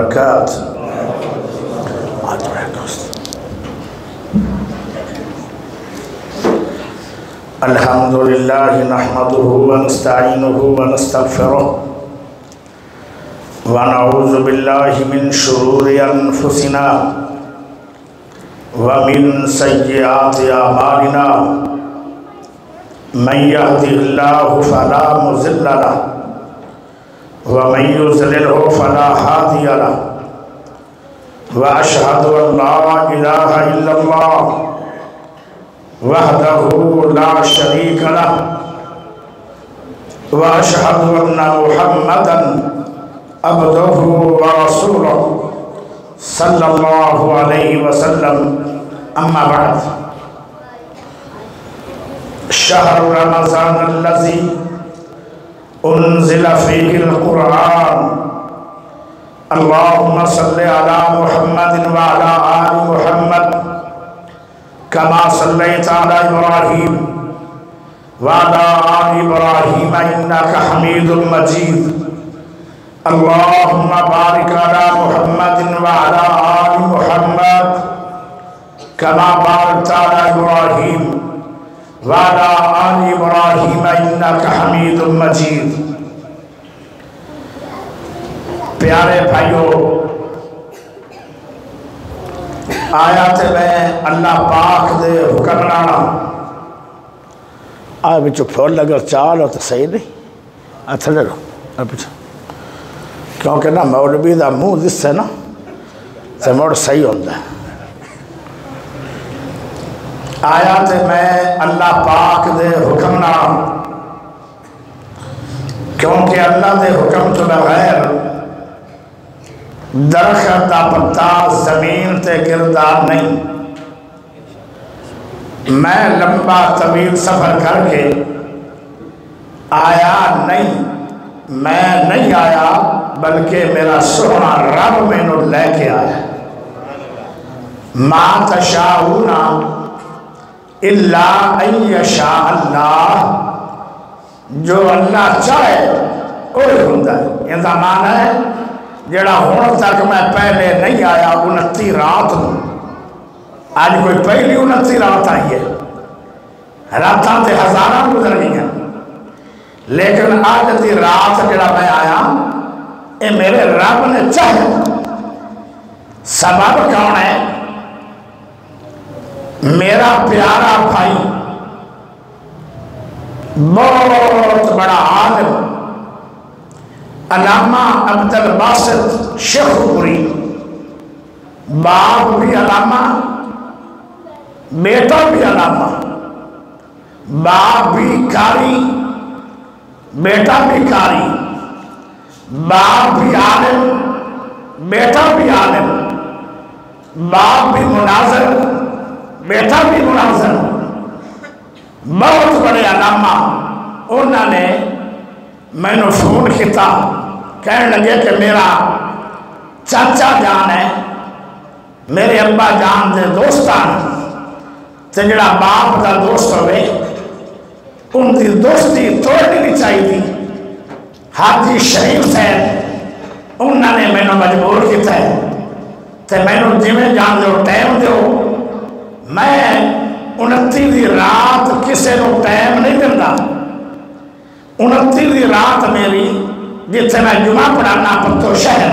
وبرکاتہ۔ الحمد للہ نحمده ونستعینه ونستغفره ونعوذ باللہ من شرور انفسنا ومن سیئات اعمالنا من يهده الله فلا مضل له ومن يضلل فلا هادي له وأشهد أن لا إله إلا الله وحده لا شريك له وأشهد أن محمدا عبده ورسوله صلى الله عليه وسلم أما بعد شهر رمضان الذي أنزل فيه القرآن اللهم صل على محمد وعلى آل محمد كما صليت على إبراهيم وعلى آل إبراهيم إنك حميد مجيد اللهم بارك على محمد وعلى آل محمد كما باركت على إبراهيم وعلى آل إبراهيم إنك حميد مجيد۔ پیارے بھائیو، آیات میں اللہ پاک دے حکم لانا آئے بچو پھول لگر چال ہو تو صحیح نہیں اتھلے رو کیونکہ نا مولوی دا منہ جس سے نا تو موڑ صحیح ہوندہ ہے۔ آیات میں اللہ پاک دے حکم لانا کیونکہ اللہ دے حکم تو بغیر درخت دا پتا زمین تے گردار نہیں۔ میں لمبا طویل سفر کر کے آیا نہیں، میں نہیں آیا بلکہ میرا سونا رب میں نو لے کے آیا۔ ما تشاؤون الا ان یشاء اللہ، جو اللہ چاہے وہی ہوتا ہے۔ یہ زمانہ ہے جڑا ہون تک میں پہلے نہیں آیا 29 رات ہوں، آج کوئی پہلی 29 رات آئی ہے، راتاں تے ہزاراں گزر گئی ہیں، لیکن آج دی رات جڑا میں آیا اے میرے رب نے چاہے۔ سبب کون ہے؟ میرا پیارا بھائی بہت بڑا عالم علامہ عبدالباسط شیخوپوری، باپ بھی علامہ بیٹا بھی علامہ، باپ بھی قاری بیٹا بھی قاری، باپ بھی عالم بیٹا بھی عالم، باپ بھی مناظر بیٹا بھی مناظر، بہت بڑے علامہ۔ انہوں نے میں نے فون کیتا، کہنے لگے کہ میرا چاچا جان ہے، میرے ابا جان دے دوستان تے جڑا باپ دا دوست ہوئے ان دی دوستی توڑنی نہیں چاہی تھی۔ حاجی شریف صاحب انہوں نے میں نے مجبور کیتا ہے تے میں نے جمیں جان دے ٹائم دے میں 29 دی رات کسے نو ٹائم نہیں دیندہ۔ 29 دی رات میری جتنے میں جمعہ پڑھانا پتو شہر،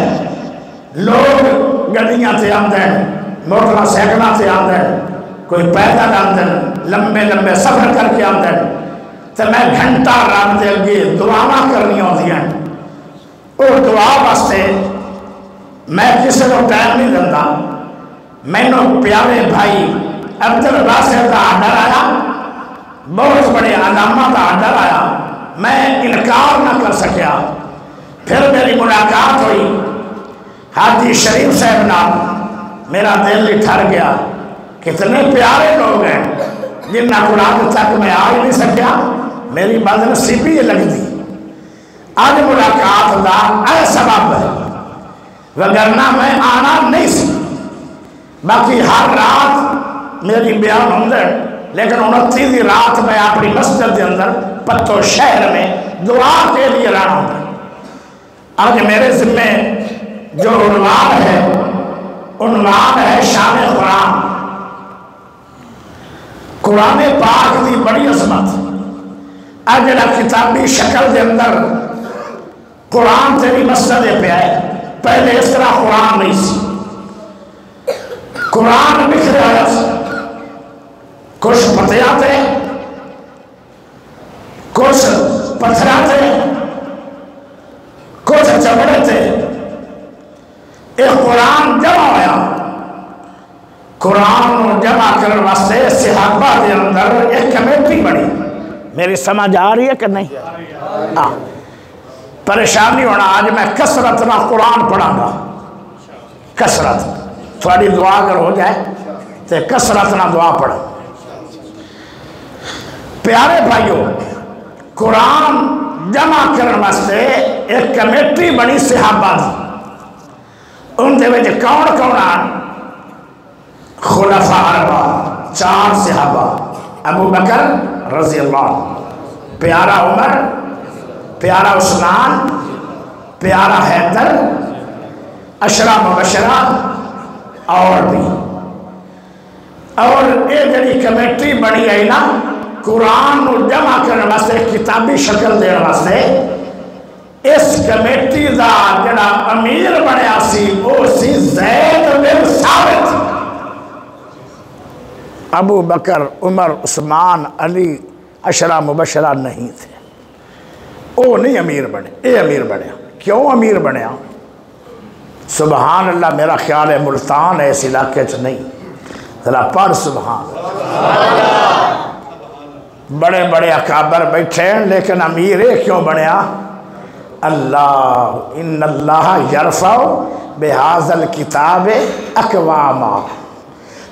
لوگ گڑیاں تے آمدن، موٹرہ سیکنہ تے آمدن، کوئی پیدل آمدن، لمبے لمبے سفر کر کے آمدن، تو میں گھنٹہ رات دے گئے دعاواں کرنی ہوتی ہیں۔ اور دعا واسطے میں کسی کو ٹائم نہیں دیتا۔ میں نے پیارے بھائی عبدالباسط کا آڈر آیا، بہت بڑے علامہ کا آڈر آیا، میں انکار نہ کر سکیا۔ پھر میری ملاقات ہوئی حاجی شریف صاحب نام، میرا دل ٹھر گیا، کتنے پیارے لوگ ہیں جنہ کو آج تک میں آ ہی نہیں سکیا، میری بدنصیبی یہ لگتی۔ آج ملاقات دا اے سبب ہے، وگرنہ میں آنا نہیں سی۔ باقی ہر رات میری بیان ہوندے، لیکن 29 رات میں اپنی مسجد کے اندر پتو شہر میں دعا کے لیے رہنا ہوتا۔ آج میرے ذمہ جو عنوان ہے شان قرآن. قرآن پاک دی بڑی عظمت اجڑا کتابی شکل دے اندر قرآن تیری مسجد پہ آئے. پہلے اس طرح قرآن نہیں سی. قرآن بکھر آیا سی. کچھ پتیاں تھے, کچھ پتھراں تھے, کچھ چمڑے تھے. ایک قرآن جمع ہویا. قرآن جمع کرنے واسطے صحابہ دے اندر ایک کمیٹی بڑی. میری سمجھ آ رہی ہے کہ نہیں؟ پریشانی ہونا آج میں کثرت نہ قرآن پڑھا گا. کثرت تھوڑی دعا اگر ہو جائے تو کثرت نہ دعا پڑھا. پیارے بھائیو, قرآن جمع کرنے واسطے ایک کمیٹی بڑی صحابہ دی. ان دے وچ کون کون آن؟ خلفاء اربع, 4 صحابہ. ابو بکر رضی اللہ عنہ, پیارا عمر, پیارا عثمان, پیارا حیدر, عشرہ مبشرہ اور بھی. اور یہ جڑی کمیٹی بڑی ہے نا قرآن کو جمع کرنے واسطے, کتابی شکل دینے واسطے, اس کمیٹی دا جڑا امیر بنیا سی وہ سی زید بن ثابت. ابو بکر, عمر, عثمان, علی عشرہ مبشرہ نہیں تھے. وہ نہیں امیر بنے, اے امیر بنیا. کیوں امیر بنیا؟ سبحان اللہ. میرا خیال ہے ملتان ہے, اس علاقے چ نہیں. ذرا پڑھ سبحان اللہ. بڑے بڑے اکابر بیٹھے ہیں لیکن امیر کیوں بنیا؟ اللہ ان اللہ یرفع بہذا الکتاب اقواما.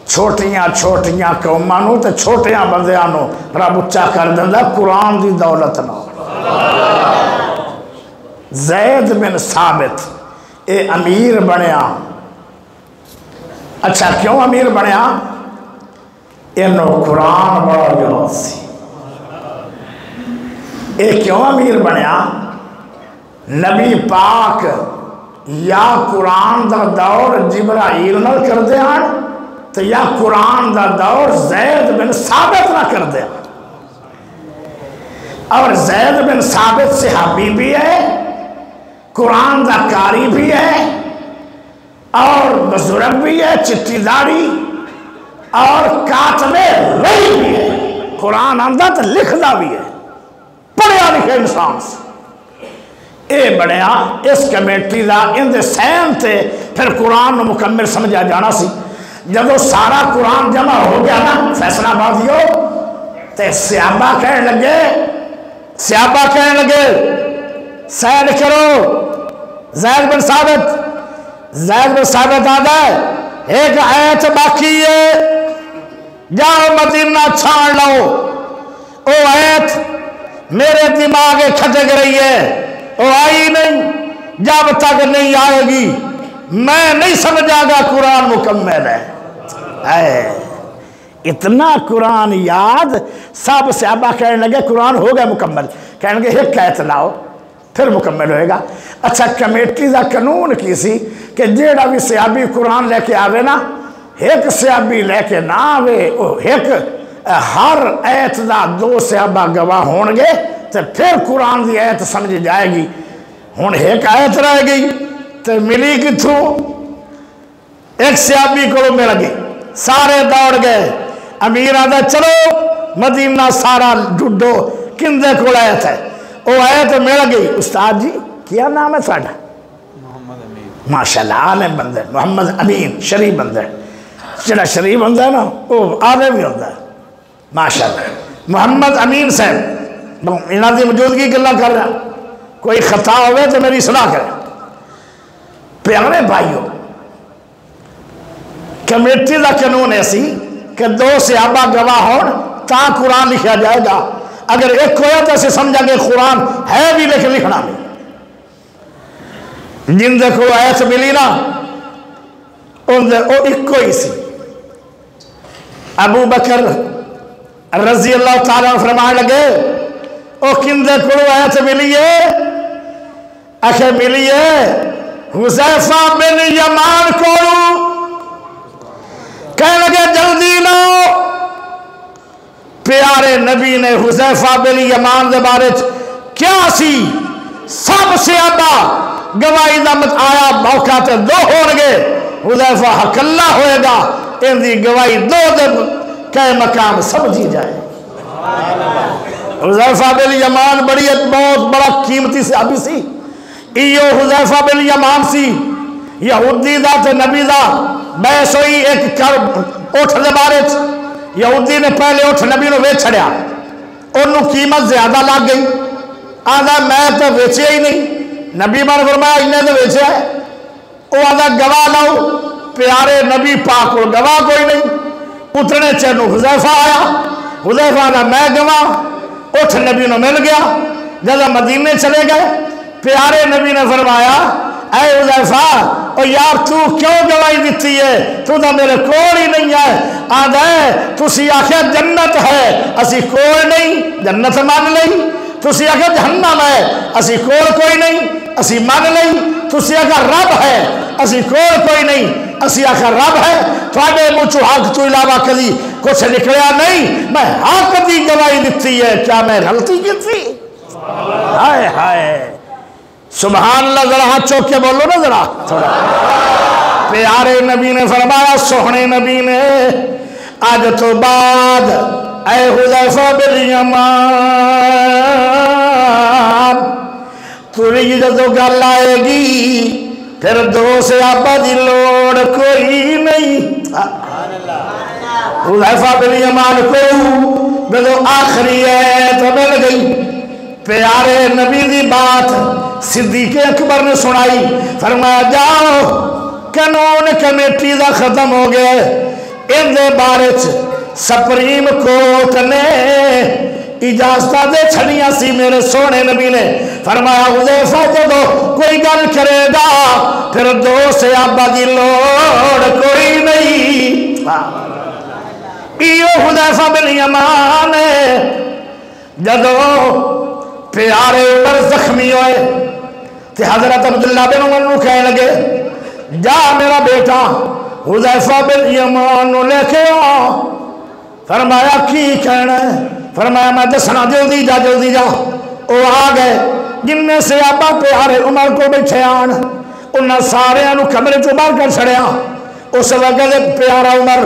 چھوٹیاں چھوٹیاں قوماں نو تے چھوٹیاں بندیاں نو رب اچا کر دیندا قرآن دی دولت نال. زید بن ثابت اے امیر بنیا. اچھا کیوں امیر بنیا؟ انہوں قرآن بڑا یاد سی. اے کیوں امیر بنیا؟ نبی پاک یا قرآن دا دور جبرائیل نہ کر دے ہیں تو یا قرآن دا دور زید بن ثابت نہ کر دے. اور زید بن ثابت صحابی بھی ہے, قرآن دا قاری بھی ہے, اور بزرگ بھی ہے, چٹی داڑھی, اور کاتب رہی بھی ہے. قرآن آندہ تو لکھدا بھی ہے, پڑھیا لکھے انسان سے. اے بڑیا اس کمیٹی دا ان دے سین تے پھر قرآن مکمل سمجھا جانا سی. جب سارا قرآن جمع ہو گیا نا فیصلہ بادیو تے صحابہ کہنے لگے سین کرو زید بن ثابت آدھا ہے ایک آیت باقی ہے, جاؤ مدینہ چھان لو. او آیت میرے دماغ کھٹک رہی ہے, وہ آئی نہیں. جب تک نہیں آئے گی میں نہیں سمجھا گا قرآن مکمل ہے. اتنا قرآن یاد. سب صحابہ کہنے لگے قرآن ہو گیا مکمل. کہنے لگے ایک آیت لاؤ پھر مکمل ہوئے گا. اچھا کمیٹی دا قانون کی سی کہ جیڑا بھی صحابی قرآن لے کے آوے نا, ایک صحابی لے کے نہ آوے, ایک ہر آیت دا 2 صحابہ گواہ ہون گے تو پھر قرآن دی آیت سمجھ جائے گی. ہون ایک آیت رہ گئی تو ملی کتھوں؟ ایک صحابی کو مل گئی. سارے دوڑ گئے. امیر آدھا چلو مدینہ سارا ڈڈو کندے کو آیت ہے. وہ آیت مل گئی. استاد جی کیا نام ہے ساڑھا؟ محمد امین. ماشاءاللہ عالم بندہ, محمد امین شریف بندہ. جڑا شریف بندہ ہے نا وہ عالم بھی ہوتا ہے ماشاءاللہ. محمد امین صاحب انہاں دی موجودگی گلا کر رہا, کوئی خطا ہوئے تو میری اصلاح کرے. پیارے بھائیو, کمیٹی دا قانون ایسی کہ 2 صحابہ گواہ ہون تا قرآن لکھا جائے گا. اگر ایک ہویا تو اسے سمجھا کہ قرآن ہے بھی لیکن لکھنا نہیں. جن دے کو آیت ملی نا ان دے او ایک کوئی سی. ابو بکر رضی اللہ تعالیٰ فرمانے لگے او کن دے کو آیت ملی ہے؟ اکھے ملی ہے حذیفہ بن یمان کو کہنے لگے جلدی لاؤ. پیارے نبی نے حذیفہ بن یمان دے بارے کیا سی سب سے آدھا گواہی دا مت آیا موقع تے دو ہونگے حذیفہ حقلہ ہوئے گا ان دی گواہی دو دے کہ مقام سمجھی جائے. حذیفہ بن یمان بڑی بہت بڑا قیمتی صحابی سی. ایو حذیفہ بن یمان سی یہودی دا تے نبی دا بحث ہوئی ایک اٹھ دے بارے. یہودی نے پہلے اٹھ نبی نو ویچ چھڑیا انہوں قیمت زیادہ لگ گئی. آدھا میں تو ویچے ہی نہیں. نبی بار فرمایا انہیں تو ویچے ہے. وہ آدھا گواہ لاؤ. پیارے نبی پاک کو گواہ کوئی نہیں. اترنے چینو حذیفہ آیا. حذیفہ آدھا میں گواہ. اٹھ نبی نو مل گیا. جب مدینے چلے گئے پیارے نبی نے فرمایا اے حذیفہ او یار تو کیوں گواہی دیتی ہے تو نہ میرے کول ہی نہیں ہے. آدھا تسی آخیا جنت ہے اسی کول نہیں جنت مان لئی. تسی آخیا جہنم ہے اسی کول کوئی نہیں اسی مان لئی. تسی آخیا رب ہے اسی کول کوئی نہیں اسی آخیا رب ہے. تھوڑے منہ حق تو علاوہ کدی کچھ نکلیا نہیں. میں حق دی گواہی دیتی ہے کیا میں غلطی کی تھی؟ ہائے ہائے سبحان اللہ. ذرا ہاتھ چوک کے بولو نا ذرا تھوڑا. پیارے نبی نے فرمایا سوہنے نبی نے آج تو بعد اے حذیفہ بن یمان تری جدو گل آئے گی پھر دو سے آبا دی لوڑ کوئی نہیں. حذیفہ بن یمان کو جدو آخری ہے تو مل گئی. پیارے نبی دی بات صدیق اکبر نے سنائی. فرمایا جاؤ قانون کمیٹی دا ختم ہو گیا ان دے بارے سپریم کورٹ نے اجازت دے چھڑیاں سی. میرے سونے نبی نے فرمایا حذیفہ جدو کوئی گل کرے گا پھر دو سے آبا دی لوڑ کوئی نہیں. ایو حذیفہ بن یمان جدو پیارے عمر زخمی ہوئے تے حضرت عبداللہ بن عمر نو کہنے لگے جا میرا بیٹا حذیفہ بن یمان نو لے کے آ. فرمایا کی کہنا ہے؟ فرمایا میں دسنا جلدی جا. وہ آ گئے جن میں سے آبا پیارے عمر کو بیٹھے آن انہاں سارے انو کمرے چو باہر کر چھڑیا. اس وقت پیارا عمر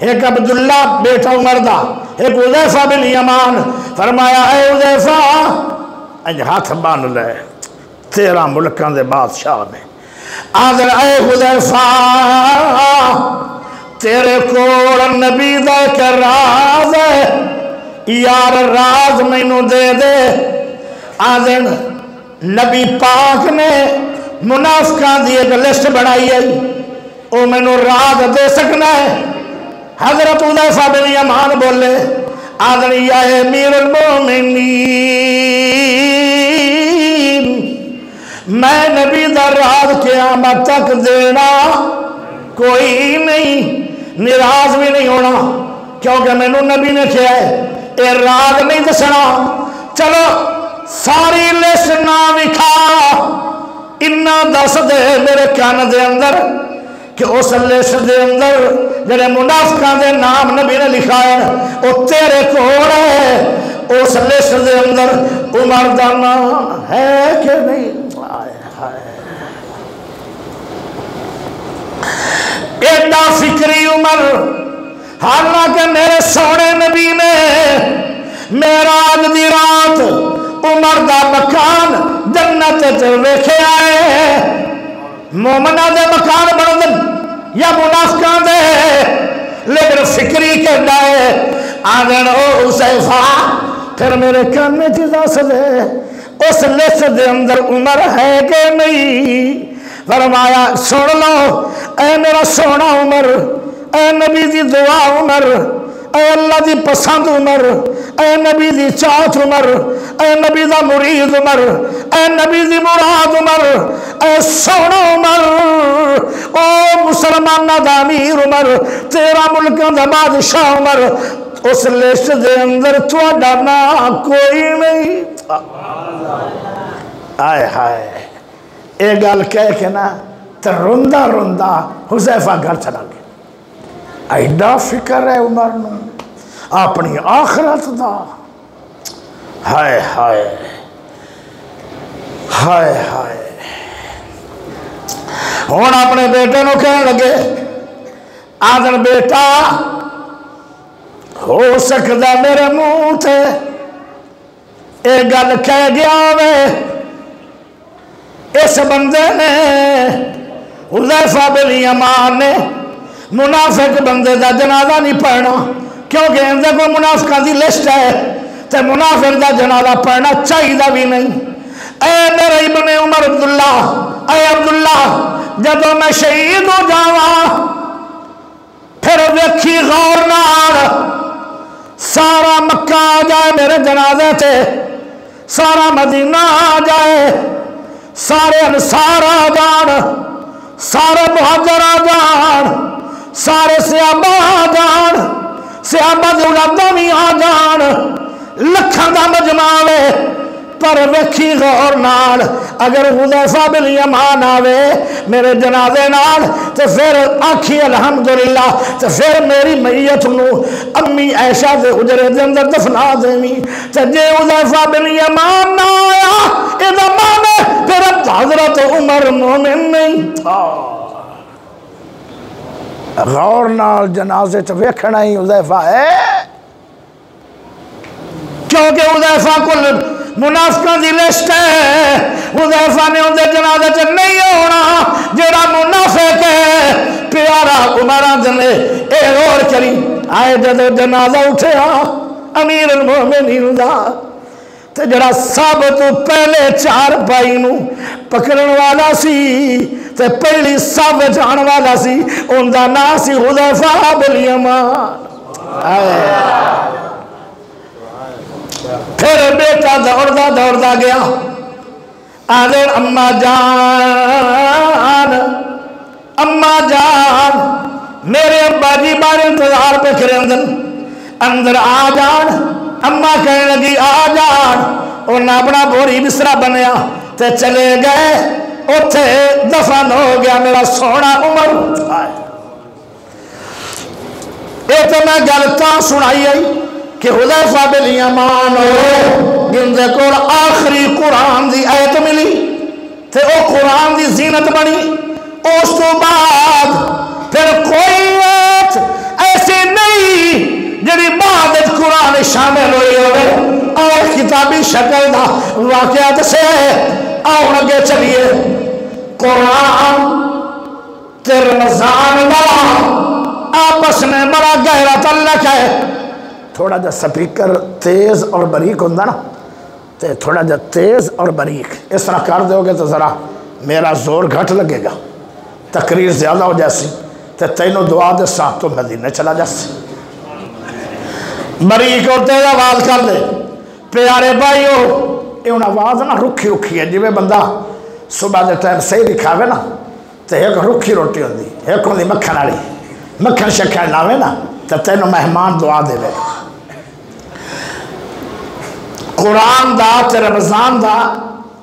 ایک عبداللہ بیٹا عمر دا ایک حذیفہ بن یمان. فرمایا اے حذیفہ اج ہاتھ بان لے 13 ملکان دے بادشاہ نے. آدھر اے حذیفہ تیرے کول نبی دا ایک راز ہے یار راز میں نو دے دے. آدھر نبی پاک نے منافقان دی ایک لسٹ بڑھائی ہے او میں نو راز دے سکنا ہے. حضرت حذیفہ بن یمان بولے آدھر یا امیر المومنین میں نبی دا راز قیامت تک دینا کوئی نہیں ناراض بھی نہیں ہونا کیونکہ میں نبی نے کہا ہے اے راز نہیں دسنا. چلو ساری لسٹ نہ وکھا انہاں دس دے میرے کان دے اندر کہ اس لسٹ دے اندر جڑے منافقاں دے نام نبی نے لکھا ہے وہ تیرے کول ہے. اس لسٹ دے اندر عمر دا نام ہے کہ نہیں؟ ایڈا فکری عمر حالانکہ میرے سونے نبی نے معراج دی رات عمر دا مکان جنت ویکھے آئے. مومنہ دے مکان بندن یا منافقان دے لیکن فکری کے ڈائے آگن او حذیفہ پھر میرے کان میں چیزا سے دے اس لسٹ دے اندر عمر ہے کہ نہیں؟ فرمایا سن لو اے میرا سونا عمر اے نبی دی دعا عمر اے اللہ دی پسند عمر اے نبی دی چاہت عمر اے نبی دا مرید عمر اے نبی دی مراد عمر اے سونا عمر او مسلمانہ دا امیر عمر تیرا ملکان دا بادشاہ عمر اس لسٹ دے اندر تھوڑا نا کوئی نہیں. آئے ہائے یہ گل کہہ کے نا تو روندا روندا حذیفہ گھر چلا گیا۔ ایڈا فکر ہے عمر نو اپنی آخرت دا، ہائے ہائے ہائے ہائے۔ ہوں اپنے بیٹے نو کہنے لگے آدر بیٹا ہو سکتا میرے منہ تے اے گل کہہ گیا وے اس بندے نے حذیفہ بن یمان نے منافق بندے دا جنازہ نہیں پڑھنا، کیونکہ اندر کوئی منافقہ دی لسٹ ہے تے منافق دا جنازہ پڑھنا چاہیے بھی نہیں۔ اے میرے ابن عمر عبداللہ، اے عبداللہ جدو میں شہید ہو جاواں پھر ویکھی غور نال سارا مکہ آ جائے میرے جنازے تے، سارا مدینہ آ جائے، سارے انصار آ جان، سارے مہاجر آ جان، سارے صحابہ آ جان، صحابہ دولادہ بھی آ جان، لکھاں دا مجمع آوے، پر ویکھی غور نال اگر حذیفہ بن یمان آوے میرے جنازے نال تو پھر آکھی الحمدللہ، تو پھر میری میت نو امی عائشہ دے حجرے دے اندر دفنا دینی، تو جے حذیفہ بن یمان نہ آیا ادا مانے پھر حضرت عمر مومن نہیں۔ غور نال جنازے چ ویکھنا ہی حذیفہ ہے، کیونکہ حذیفہ کو منافقوں دی لسٹ ہے، حذیفہ نے اندر جنازے چ نہیں ہونا، جڑا منافق ہے پیارا عمر نے اے غور کری آئے جدو جنازہ اٹھیا امیر المومنین دا تے جڑا سب تو پہلے چار پائی نو پکڑن والا سی تے پہلی سب جان والا سی ان دا نام سی حذیفہ بن یمان۔ پھر بیٹا دوڑدا گیا آدھر اماں جان میرے ابا جی بارے انتظار پہ کریں اندر آ جان۔ اماں کہنے لگی آ جان، انہاں اپنا بوری بسرا بنیا تے چلے گئے، اتھے دفن ہو گیا میرا سونا عمر۔ یہ تو میں گلتا سنائی آئی کہ حذیفہ بن یمان جن دے کول آخری قرآن دی آیت ملی تے او قرآن دی زینت بنی، اس تو بعد پھر کوئی آیت ایسی نہیں جڑی بعد قرآن شامل ہوئی ہوئے اور کتابی شکل دا واقعات سے آؤں لگے چلیے۔ قرآن تے رمضان دا آپس میں بڑا گہرا تعلق ہے۔ تھوڑا جا سپیکر تیز اور باریک ہوندہ نا، تے تھوڑا جا تیز اور باریک اس طرح کر دو گے تو ذرا میرا زور گھٹ لگے گا، تقریر زیادہ ہو جیسی تے تینوں دعا دے ساتھ تو مدینے چلا جیسی۔ باریک اور تیز آواز کر دے پیارے بھائیو، یہ ان آواز نا رکھی رکھی ہے، جویں بندہ صبح دے ٹائم صحیح دکھاوے نا تے ایک رکھی روٹی ہوندی، ایک ہوندی مکھن والی، مکھن شکھن لاوے نا تے تینوں مہمان دعا دے وے۔ قرآن دا تے رمضان دا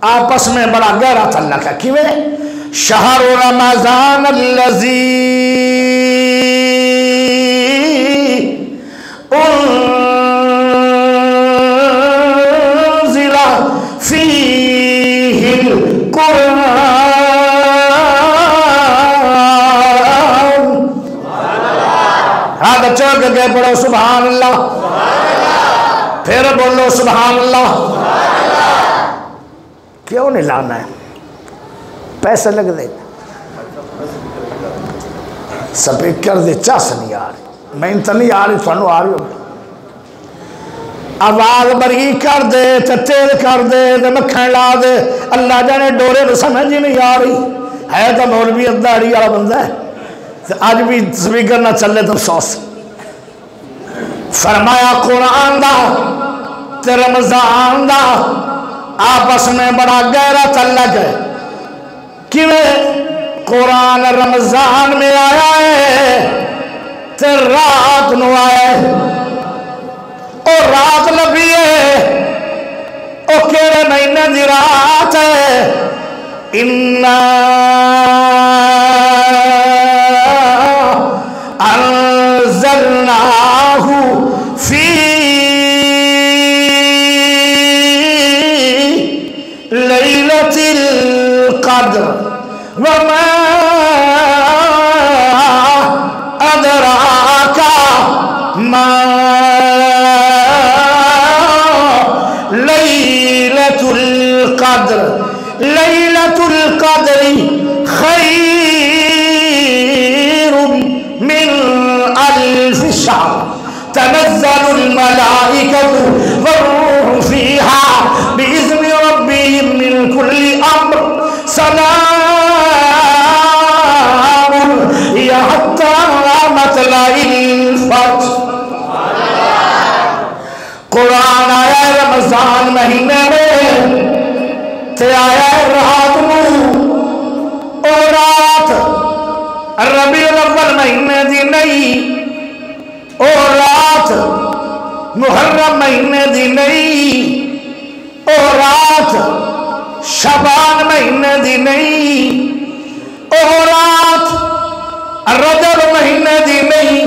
آپس میں بڑا گہرا تعلق ہے، کیویں؟ شہر رمضان الذی انزل فیہ القرآن۔ ہاں بچوں کے پڑھو سبحان اللہ، پھر بولو سبحان اللہ۔ کیوں نہیں لانا ہے؟ پیسے لگ دے، سپیکر دے چاس نہیں آ رہی، میں انتا نہیں آ رہی تھوانو آ رہی ہو، آواز بری کر دے تیل کر دے مکھن لا دے، اللہ جانے ڈورے تو سمجھ ہی نہیں آ رہی ہے، تو مولوی ادھاری والا بندہ ہے، آج بھی سپیکر نہ چلے تو سوس۔ فرمایا قرآن دا تے رمضان دا آپس میں بڑا گہرا تعلق ہے، کیویں؟ قرآن رمضان میں آیا ہے تے رات نو آیا ہے، اور رات لگی ہے او کیڑے مہینے دی رات ہے؟ اِنَّا أَنزَلْنَاهُ فِي لَيْلَةِ الْقَدْرِ وَمَا أَدْرَاكَ مَا لَيْلَةُ الْقَدْرِ لَيْلَةُ الْقَدْرِ خَيْرٌ مِّنْ أَلْفِ شَهْرٍ تَنَزَّلُ الْمَلَائِكَةُ وَالرُّوحُ فِيهَا بِإِذْنِ رَبِّهِمْ مِنْ كُلِّ أَمْرٍ سَلَامٌ هِيَ حَتَّى مَطْلَعِ الْفَجْرِ قرآن آیا رمضان مہینے میں تے آیا رات نو او رات ربیع الاول مہینے دی نہیں او رات محرم مہینے دی نہیں او رات شعبان مہینے دی نہیں او رات رجب مہینے دی نہیں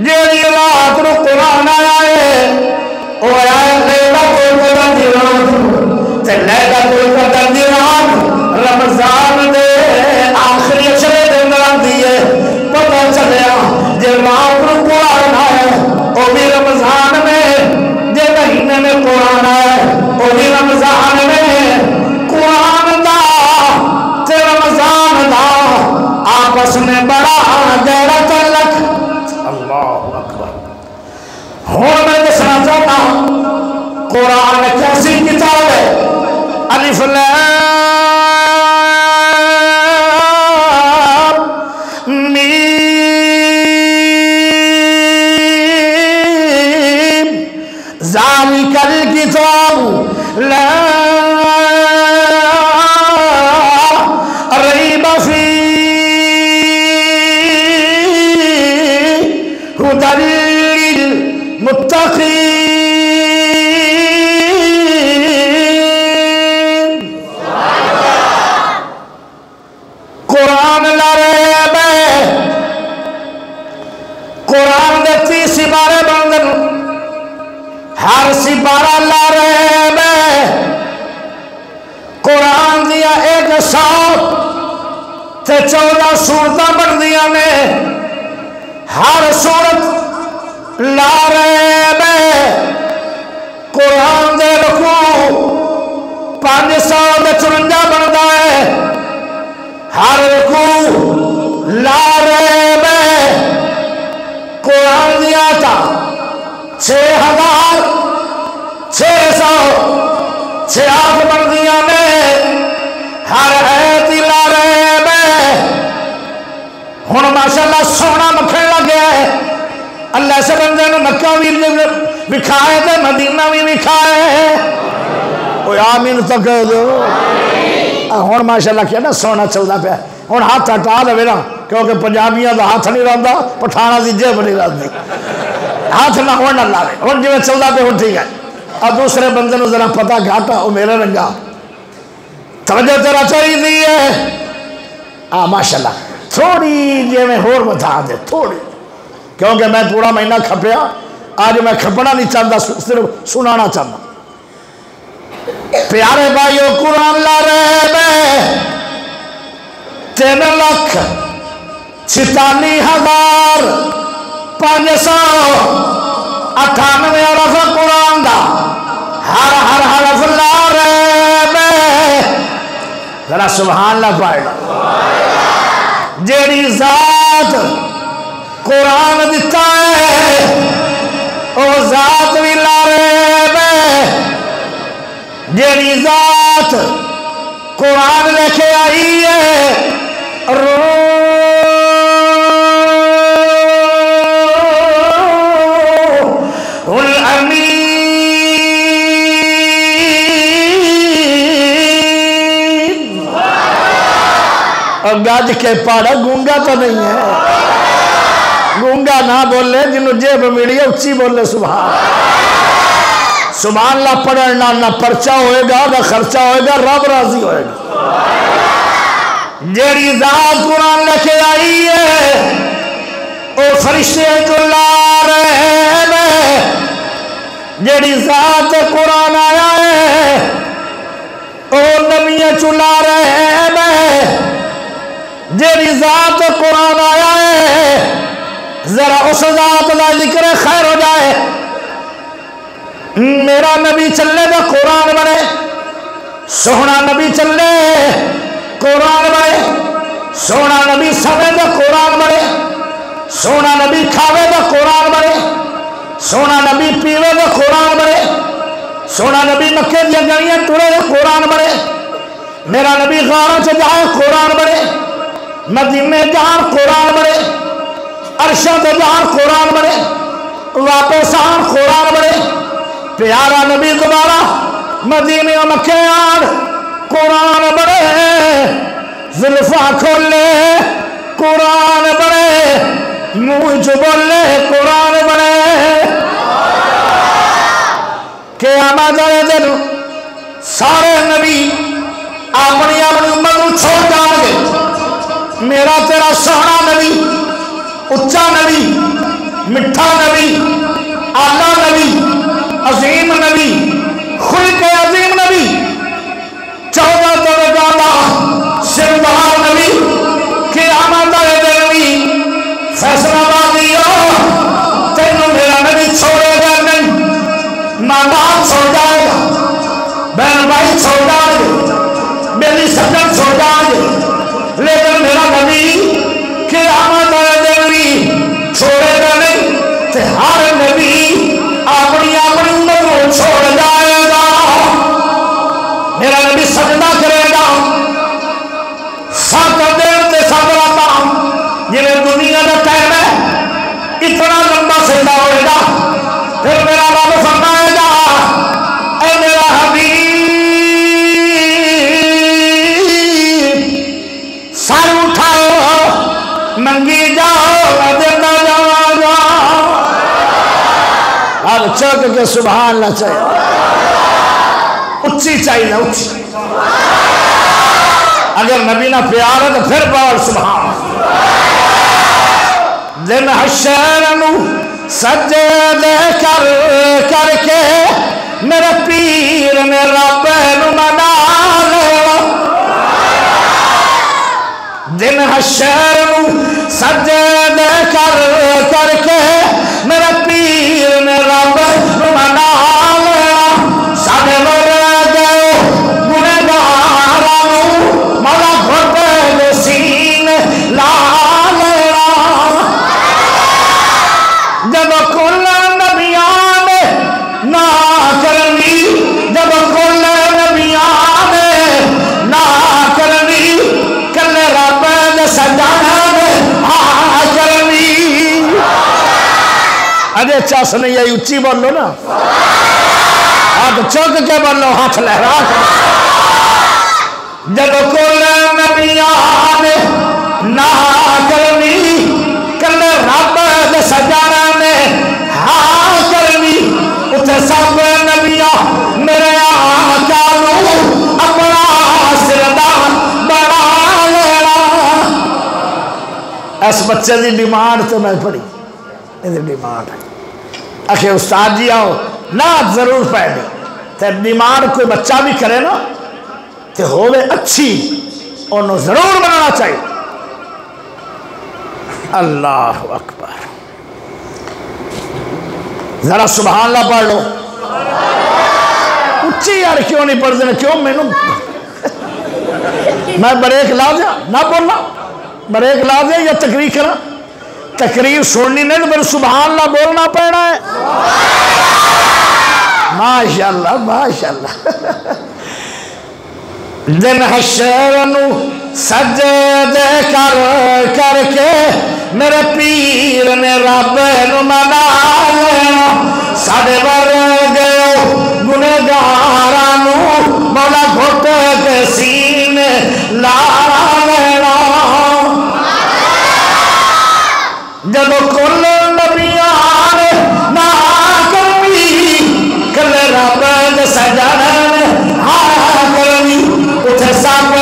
جیڑی رات نو قرآن آیا ہے او آیا لیلۃ القدر دی رات تے لیلۃ القدر دی رات رمضان دے آخری اشرے دے اندر دیئے پتہ چلیا جے رات نو قرآن آیا او بھی رمضان میں جے مہینے میں قرآن آیا او بھی رمضان میں قرآن دا تے رمضان دا آپس میں بڑا گہرا تعلق اللہ اکبر ہوں میں دسنا چاہتا ہوں قرآن کیسی کتاب ہے الف لام میم ذالک الکتاب لا ریب فیہ ھدی للمتقین قرآن لا ریب ہے قرآن دے 30 سپارے بندن ہر سپارہ لا ریب ہے قرآن دیا 114 سورتاں بن دیا نے ہر سورت لا ریب ہے قرآن دے رکوع 554 بنتا ہے ہر رکوع لا ریب ہے قرآن دیا تھا 6666 بن دیا نے ہر ایت لا ریب ہے ہن ماشاءاللہ سونا مکھن لگ گیا ہے اللہ سے بندے نے مکہ بھی بکھائے تھے مدینہ بھی بکھائے اوہ آمین تو کہہ دو ہون ماشاءاللہ کیا نا سونا چلدا پہ ہون ہاتھ ہٹا دے نا کیونکہ پنجابیاں دا ہاتھ نہیں رہندا پٹھانا دی جیب نہیں رہندی ہاتھ نہ ہونا لاوے ہون جو چلدا پہ ہون ٹھیک ہے اور دوسرے بندے نے ذرا پتہ گھاٹا او میرے رنگا توجہ تیرا چاہیے دی ہے ماشاءاللہ تھوڑی جی میں ہور بتا دے تھوڑی کیونکہ میں پورا مہینہ کھپیا آج میں کھپنا نہیں چاہتا صرف سنانا چاہتا پیارے بھائیو قرآن لا ریب ہے 3,46,598 حرف قرآن دا ہر حرف لا ریب ہے ذرا سبحان اللہ پائے گا جیڑی ذات قرآن دیتا ہے او ذات بھی لا ریب ہے جیڑی ذات قرآن لے کے آئی ہے روح الامین اور گاج کے پاڑا گونگا تو نہیں ہے گونگا نہ بولے جنہوں جیب میڑی اچھی بولے سبحان اللہ پڑھنا نہ پرچہ ہوئے گا نہ خرچہ ہوئے گا رب راضی ہوئے گا جیڑی ذات قرآن لکھے آئی ہے او فرشتے چلا رہے ہیں، جیڑی ذات قرآن آیا ہے او نبی چلا رہے ہیں، جیڑی ذات قرآن آیا ہے ذرا اس ذات کا ذکر خیر ہو جائے، میرا نبی چلے تو قرآن بنے، سونا نبی چلے قرآن بنے، سونا نبی سوے تو قرآن بنے، سونا نبی کھاوے تو قرآن بنے، سونا نبی پیوے تو قرآن بنے، سونا نبی مکے دیا گڑیاں ٹرے تو قرآن بنے، میرا نبی غاروں سے جائے قرآن بنے، مدینے جان قرآن بنے، عرشوں سے جان قرآن بنے، واپس آن قرآن بنے، پیارا نبی دوبارہ مدینے و مکے آن قرآن بنے، زلفاں کھولے قرآن بنے، منہ جو بولے قرآن بنے، قیامت والے دن سارے نبی اپنی اپنی امت کو چھوڑ جان گے، میرا تیرا سونا نبی، اچا نبی، مٹھا نبی، آلہ نبی، عظیم نبی، خلق عظیم نبی، 14 درجہ والا سردار نبی، قیامت والے دن بھی فیصلہ بازی ہو، تینوں میرا نبی چھوڑے گا نہیں، ماں باپ چھوڑ جائے گا، بہن بھائی چھوڑ جائے گا، میری سجن چھوڑ جائے گا، لیکن میرا نبی قیامت والے دن بھی چھوڑے گا نہیں، تے ہر نبی اپنی اپنی امت کو چھوڑ جائے گا، میرا نبی سجدہ کرے گا 7 دن تے 7 راتاں، جنہیں دنیا کا ٹائم ہے اتنا لمبا سجدہ ہوئے گا، پھر میرا رب فرمائے گا اے میرا حبیب سر اٹھاؤ ننگی جاؤ میں دینا جاؤں گا، اب چوک کے سبحان اللہ چاہیے، اچھی چاہیے اچھی، اگر نبی نہ پیار ہے تو پھر بول سبحان اللہ، دن حشر نو سجدے کر کر کے میرے پیر نے رب نو منا لیا، دن حشر نو سجدے کر کر کے میرے پیر نے رب نو منا لیا، ساڑھے مر گئے گنہگاراں نو مولا گھٹے دے سین لا لیا، جب کل نبیان نے نا کرنی، جب کل نبیان نے نا کرنی، کل رب نے سجانا نے ہاں کرنی، اجے چاس نہیں آئی اچھی بولو نا، ہاتھ چوک کے بولو، ہاتھ لہرا کے، جب کل نبیان نے نا کرنی، کل رب نے سجانا نے ہاں کرنی، اتھے سب نبیاں میرے آقا نو اپنا سردار بنا لینا، اس بچے دی ڈیمانڈ تو میں پڑھی، یہ ڈیمانڈ ہے، اکھے استاد جی آؤ نعت ضرور پڑھ دی، تے ڈیمانڈ کوئی بچہ بھی کرے نا تے ہوئے اچھی، انہوں ضرور بنانا چاہیے، اللہ اکبر، ذرا سبحان اللہ پڑھ لو، اچھی یار کیوں نہیں پڑھ دینا، کیوں میں بریک لا دیا، نہ بولنا، بریک لا دیا یا تقریر کرنا، تقریر سننی نہیں تو پھر سبحان اللہ بولنا پڑنا ہے، ماشاءاللہ ماشاءاللہ، دن حشر نو سجدے کر کر کے میرے پیر نے رب نو منا لیا، ساڑھے بر گئے گنہگاراں نو مولا گھٹ کے سین لا لینا، جب کل نبیان نا کرنی، کل رب نے سجانا نے ہاں کرنی، اتھے سب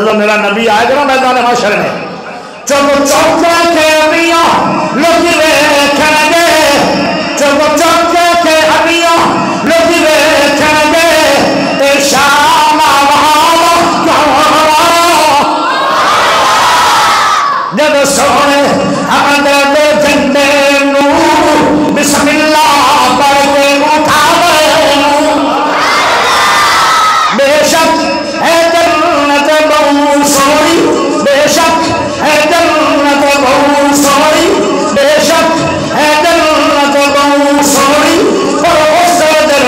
جب میرا نبی آئے گا نا میدان محشر میں چوک چوک کے میاں لوگ دیکھیں گے چوک چوک کے میاں لوگ دیکھیں گے شام جب سونے ہمیں دے جھنڈے نو بسم اللہ پڑھ کے اٹھاوے بے شک ہے جنت بہت سوئی بے شک ہے جنت بہت سوئی بے شک ہے جنت بہت سوئی پر اس دل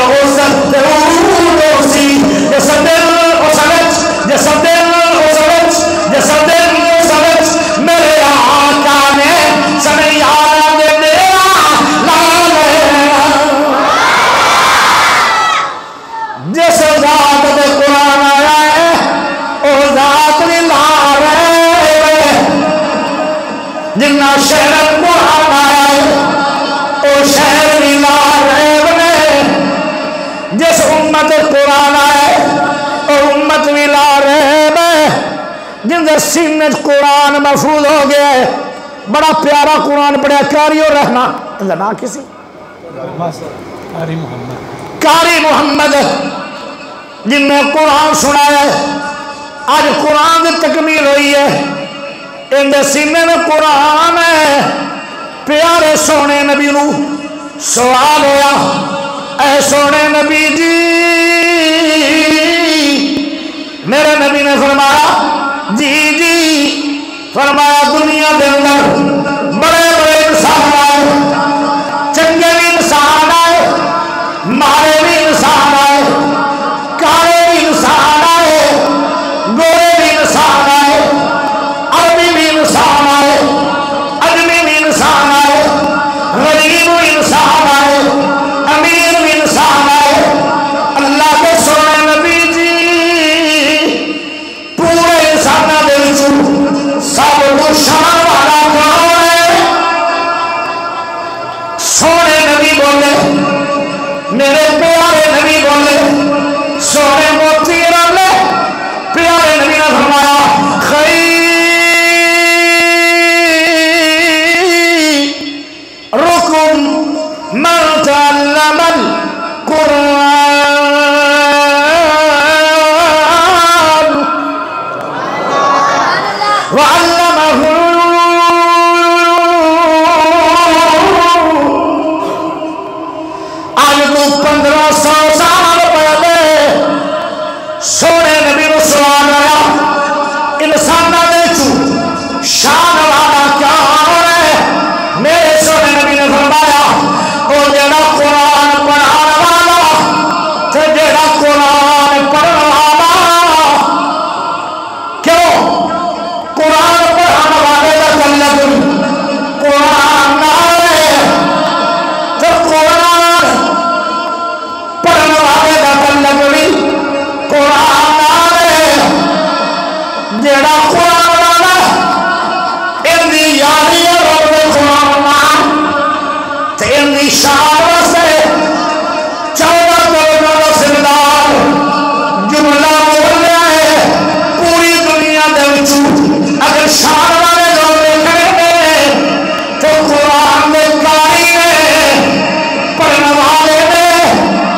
روسی جس دل اسلچ جس دل اسلچ جس دل اسلچ میرے آقا نے سنیارہ دے دیا جس ذات دے قرآن آیا ہے او ذات بھی لا رہے جنہ شہر قرآن آیا ہے او شہر بھی لا رہے جس امت قرآن آیا ہے او امت بھی لا رہے جن دے سینے قرآن محفوظ ہو گیا ہے بڑا پیارا قرآن پڑھا کاری اور رہنا اللہ نا کسی قاری محمد جن میں قرآن سنایا ہے آج قرآن کی تکمیل ہوئی ہے ان دے سینے میں قرآن ہے پیارے سونے نبی نو سوال ہویا اے سونے نبی جی میرے نبی نے فرمایا جی جی فرمایا دنیا دے اندر بڑے بڑے انسان آئے چنگے بھی انسان آئے مارے بھی انسان آئے کالے بھی انسان آئے گورے بھی انسان آئے عربی بھی انسان آئے اجمی بھی انسان آئے غریب بھی انسان آئے امیر بھی انسان آئے اللہ کے سونے نبی جی پورے انسانہ دے سب کو شان والا کون ہے سونے نبی بولے میرے پیارے نبی بولے سونے موتی رولے پیارے نبی نے فرمایا خیرکم من تعلم القرآن وعلمه آج تو 1500 سال پہلے سونے نبی کو سوال آیا انسانہ دے چو شان والا کیا ہے میرے سونے نبی نے فرمایا وہ جڑا قرآن پڑھانے والا تے جڑا قرآن پڑھنے والا کیوں قرآن پڑھانے والے کا تعلق قرآن نال ہے تو قرآن پڑھنے والے کا تعلق بھی قرآن نال ہے جڑا قرآن والا ان دی یاری ہے رب قرآن نال تے ان دی شان واسطے 14 کروڑ دا سردار جملہ بولیا ہے پوری دنیا دے وچوں اگر شان والے لوگ دیکھیں گے تو قرآن میں قاری نے پڑھنے والے نے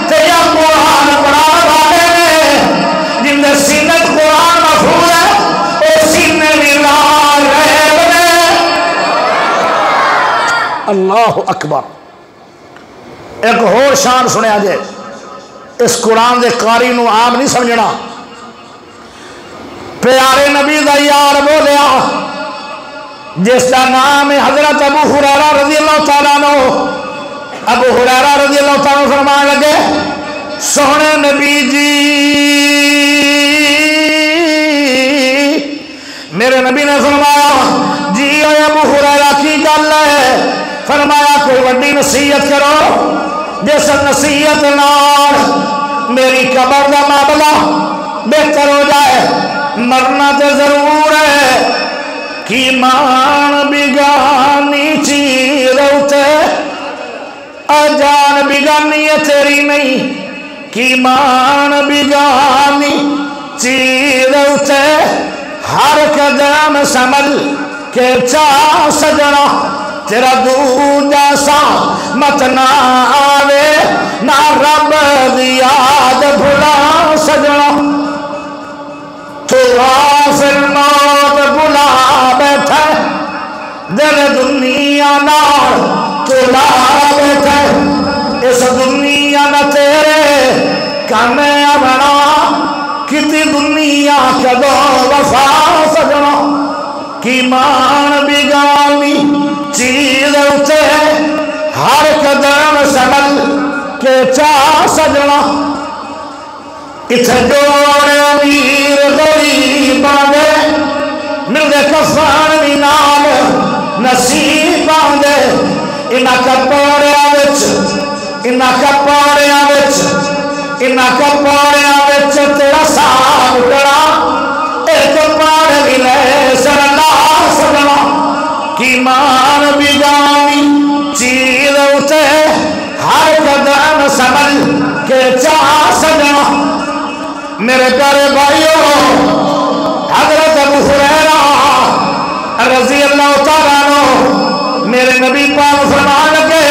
تے یا قرآن پڑھانے والے نے جن دے سینے قرآن محفوظ ہے او سینے بھی لال رہے اللہ اکبر ایک اور شان سنیا جائے اس قرآن دے قاری نو عام نہیں سمجھنا پیارے نبی دا یار بولیا جس کا نام ہے حضرت ابو ہریرہ رضی اللہ تعالیٰ عنہ ابو ہریرہ رضی اللہ تعالیٰ عنہ فرمان لگے سونے نبی جی میرے نبی نے فرمایا جی اے ابو ہریرہ کی گل ہے فرمایا کوئی وڈی نصیحت کرو جس نصیحت نال میری قبر دا معاملہ بہتر ہو جائے مرنا تو ضرور ہے کی مان بگانی چیز ہوتے جان بگانی ہے تیری نہیں کی مان بگانی چیز ہوتے ہر قدم سنبھل کے چاہ سجنا تیرا دوجا سا مت نہ آوے نہ رب دی یاد بھلا سجنا تو غافل موت بلا بیٹھے دل دنیا نال تلا بیٹھے اس دنیا نہ تیرے کامیاب بنا کتی دنیا کدو وفا سجنا کی مان بگانی چیز اٹھے ہر قدم سنبھل کے چاہ سجنا اتھے جوڑے امیر غریب آدھے ملدے کفان بھی نال نصیب آدھے انہا کپاڑیاں وچ تیرا ساتھ اٹھڑا ایک پاڑ بھی لے سر اللہ سجنا کی مان بگانی چیز اٹھے ہر قدم سنبھل کے چاہ سجنا میرے پیارے بھائیوں حضرت ابو ہریرہ رضی اللہ تعالیٰ عنہ میرے نبی پاک فرمان لگے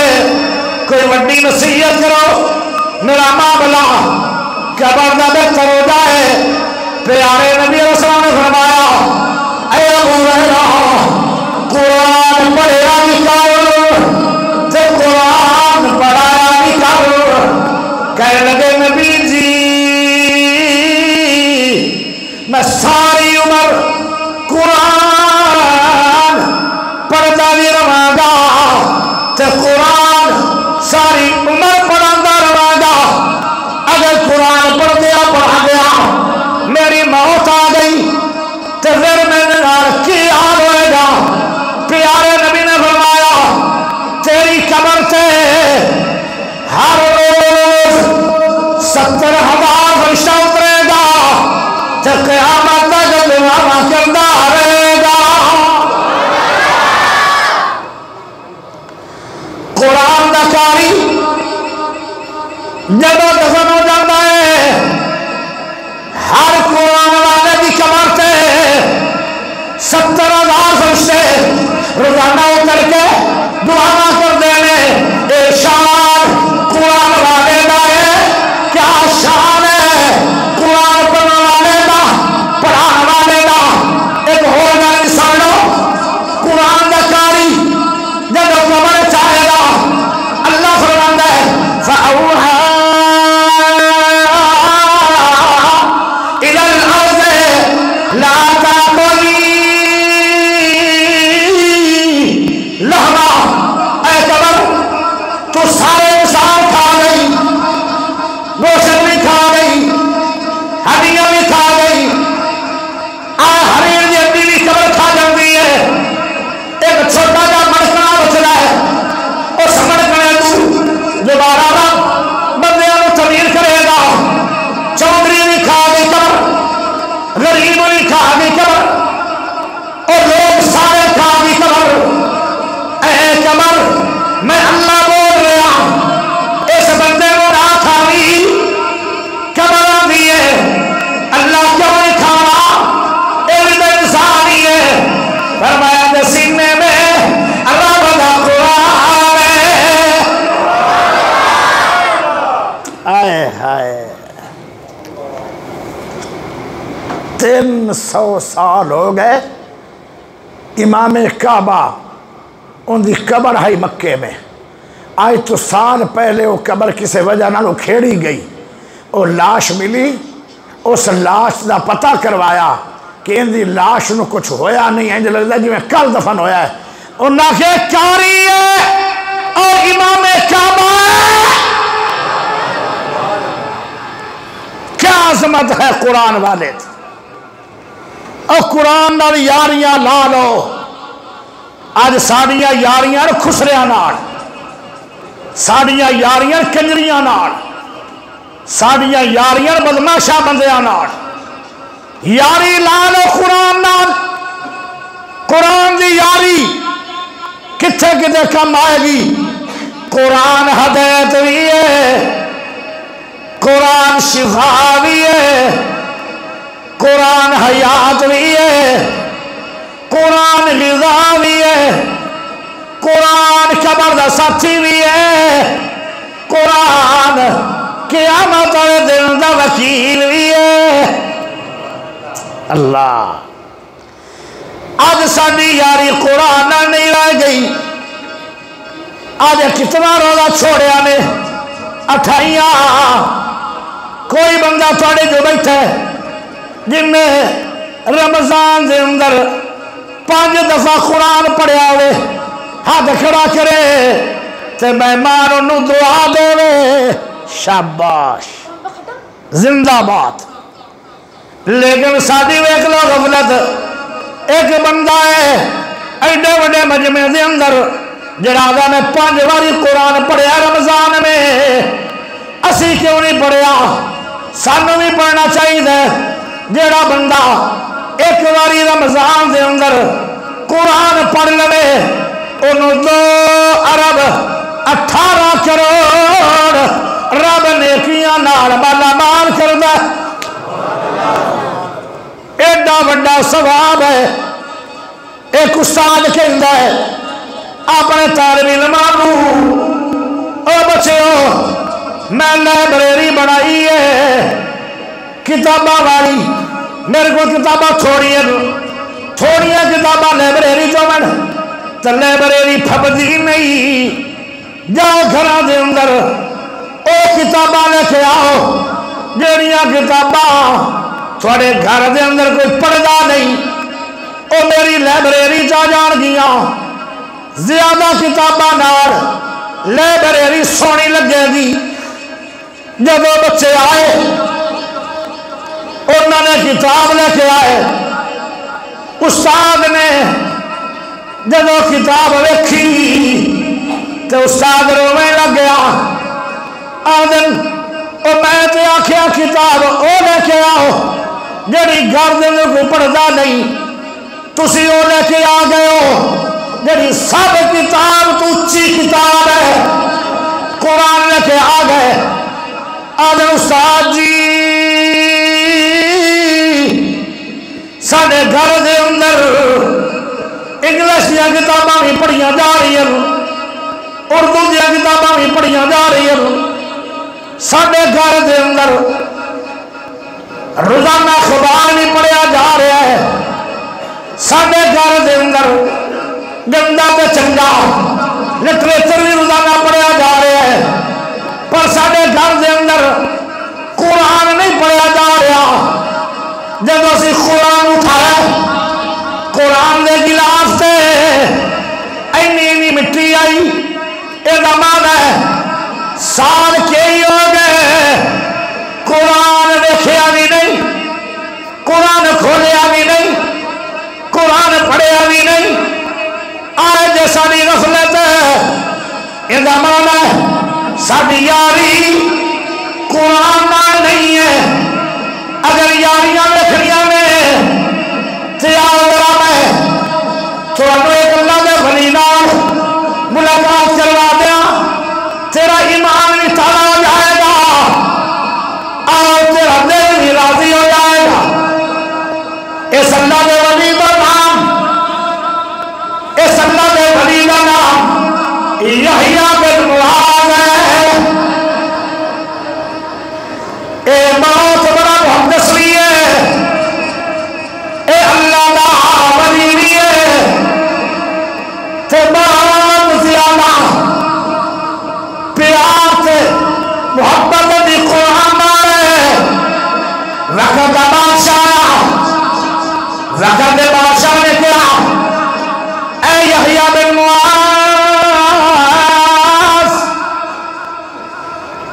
کوئی وڈی نصیحت کرو میرا معاملہ قبر دا بہتر ہو جائے پیارے نبی رسول نے فرمایا اے ابو ہریرہ قرآن پڑھیا بھی کر تے قرآن پڑھایا بھی کر کہنے لگے نبی جی میں ساری عمر قرآن پڑھتا بھی رہاں گا تے قرآن ساری عمر پڑھتا رہاں گا اگر قرآن پڑھ دیا پڑھا گیا میری موت آ گئی تے پھر میں نے کی حال ہوئے گا پیارے نبی نے فرمایا تیری قبر تے ہر روز 70,000 فرشتہ اترے گا تے قیامت تک دعا کرتا رہے گا قرآن دا کاری جب دفن ہو جاتا ہے ہر قرآن والے کی قبر تے 70,000 فرشتے روزانہ اتر کے دعا کر دینے ارشاد قرآن والے دا ہے کیا شان ہے قرآن پڑھنے والے دا پڑھانے والے دا ایک ہو گا انسانوں قرآن دا کاری جب قبر چاہے گا اللہ فرماتا ہے فَأَوْحَا إِلَى الْأَرْضِ لَا تَعْقُلِي لَحْمَا اے قبر تو سارے انسان کھا گئی گوشت بھی کھا گئی ہڈیاں بھی کھا گئی ہرین دی ہڈی بھی قبر کھا جاتی ہے ایک چھوٹا جا مڑکنا بچنا ہے اس مڑکنے تو دوبارہ رب بندیاں کو تعمیر کرے گا چودھری بھی کھا گئی قبر غریب بھی کھا گئی قبر اور لوگ سارے کھا گئی قبر اے قبر میں اللہ بول رہا اس بندے کو نہ کھاوی قبر آدھی ہے اللہ کیوں نہیں کھانا یہ بھی تو انسان ہی ہے فرمایا کہ سینے میں رب دا قرآن ہے آئے ہائے 300 سال ہو گئے امام کعبہ ان دی قبر ہے مکے میں آج تو سال پہلے وہ قبر کسی وجہ نہ کھیڑی گئی وہ لاش ملی اس لاش دا پتہ کروایا کہ ان دی لاش نو کچھ ہویا نہیں ہے جو لگتا جی میں کل دفن ہویا ہے انہاں کے کاری ہے اور امام کعبہ ہے کیا عظمت ہے قرآن والے اور قرآن نال یاریاں لا لو آج ساڑیاں یاریاں خسریاں نال ساڑیاں یاریاں کنجریاں نال ساڑیاں یاریاں بدماشا بندیاں نال یاری لا لو قرآن نال قرآن دی یاری کتھے کتھے کم آئے گی قرآن ہدایت بھی ہے قرآن شفا بھی ہے قرآن حیات بھی ہے، قرآن غذا بھی ہے، قرآن قبر دا ساتھی بھی ہے، قرآن قیامت والے دن دا وکیل بھی ہے۔ اللہ آج ساری یاری قرآن نہیں رہ گئی۔ آج کتنا روزہ چھوڑیا نے 28۔ کوئی بندہ تھوڑے جو بیٹھا ہے جن نے رمضان دے اندر 5 دفعہ قرآن پڑھیا ہوئے، ہاتھ کھڑا کرے تے مہمان انہوں دعا دے، شاباش زندہ بات۔ لیکن سادی ویک لو غفلت، ایک بندہ ہے ایڈے وڈے مجمع دے اندر جڑا میں 5 باری قرآن پڑھیا رمضان میں، اسی کیوں نہیں پڑھیا؟ سانوں بھی پڑھنا چاہیے۔ جڑا بندہ ایک باری رمضان دے اندر قرآن پڑھ لے انہوں 2 ارب 18 کروڑ رب نیکیاں نال مالا مال کردہ۔ ایڈا بڑا ثواب ہے۔ ایک استاد کہندا ہے اپنے طالب علماں او بچیو میں لائبریری بنائی ہے کتاباں والی، میرے کو کتاباں تھوڑیاں کتاباں لائبریری جو من تو لائبریری پھبدی نہیں، جاؤ گھراں دے اندر او کتاباں لے کے آؤ جڑیاں کتاباں تھوڑے گھر دے اندر کوئی پڑھدا نہیں، او میری لائبریری جا جان گیا۔ زیادہ کتاباں نال لائبریری سونی لگے گی۔ جب وہ بچے آئے انہوں نے کتاب لے کے آئے، استاد نے جب وہ کتاب ویکھی تو استاد رونے لگ گیا۔ آدم او میں تے آکھیا کتاب او لے کے آؤ جڑی گھر دے اندر کوئی پڑھدا نہیں، تسی او لے کے آ گئے ہو جڑی سب کتاب تو اچھی کتاب ہے، قرآن لے کے آ گئے۔ آدھے استاد جی ساڑھے گھر دے اندر انگلش دیا کتاباں بھی پڑھیاں جا رہی ہیں، اردو دیا کتاباں بھی پڑھیاں جا رہی ہیں، ساڑھے گھر دے اندر روزانہ اخبار بھی پڑھیا جا رہا ہے، ساڑھے گھر دے اندر گندا تے چنگا لٹریچر بھی روزانہ پڑھیا جا رہا ہے، پر ساڑھے گھر دے اندر قرآن نہیں پڑھیا جا رہا۔ جب اسی قرآن اٹھایا قرآن دے گلاف سے اینی مٹی آئی، اے زمان ہے سال کے ہی ہو گئے، قرآن دیکھیا بھی نہیں، قرآن کھولیا بھی نہیں، قرآن پڑھیا بھی نہیں۔ آئے جیسا بھی غفلت ہے، یہ زمان ہے ساری یاری قرآن نہ نہیں ہے۔ اگر یاریاں لکھنیاں میں تیار ذرا میں تو انہوں ایک اللہ دے ولی نال ملاقات کروا دیا، تیرا ایمان بھی تالا ہو جائے گا اور تیرا دل بھی راضی ہو جائے گا۔ اس اللہ دے ولی کا نام، اس اللہ دے ولی کا نام یحییٰ بن معاذ ہے۔ اے موت بڑا محدث بھی ہے، اے اللہ دا ولی بھی ہے، تے بہت زیادہ پیار تے محبت دی قرآن ہے۔ وقت دا بادشاہ، وقت دے بادشاہ نے کہا اے یحییٰ بن معاذ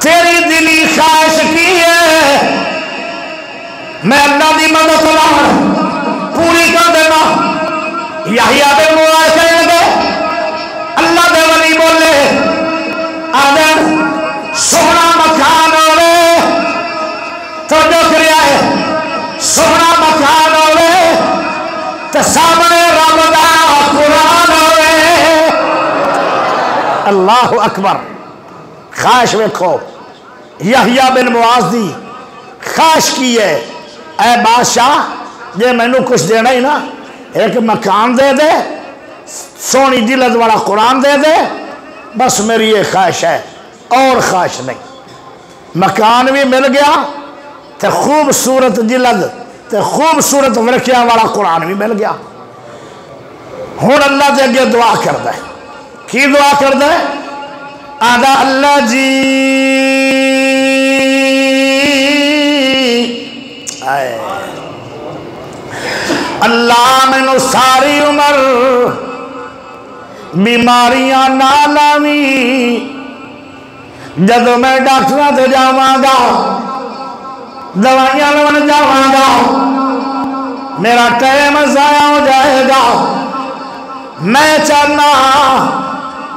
تیری دلی خواہش کی ہے، میں اللہ دی مدد پوری کر دینا۔ یحییٰ بن معاذ کہنے دے اللہ دے ولی بولے آدم سونا مکان ہوئے تو جو کریا ہے، سونا مکان ہوئے تو سامنے رب دا قرآن ہوئے۔ اللہ اکبر۔ خواہش ویکھو یحییٰ بن معاذ دی خواہش کی ہے اے بادشاہ جے مینو کچھ دینا ہی نا ایک مکان دے دے سونی جلد والا قرآن دے دے بس میری یہ خواہش ہے اور خواہش نہیں مکان بھی مل گیا تے خوبصورت جلد تے خوبصورت ورقیاں والا قرآن بھی مل گیا ہون اللہ دے اگے دعا کردہ ہے کی دعا کردہ ہے آدھا اللہ جی اللہ میں ساری عمر بیماریاں نہ لاوی جدو میں ڈاکٹروں تے جاواں گا دوائیاں لون جاواں گا میرا ٹائم ضائع ہو جائے گا میں چاہنا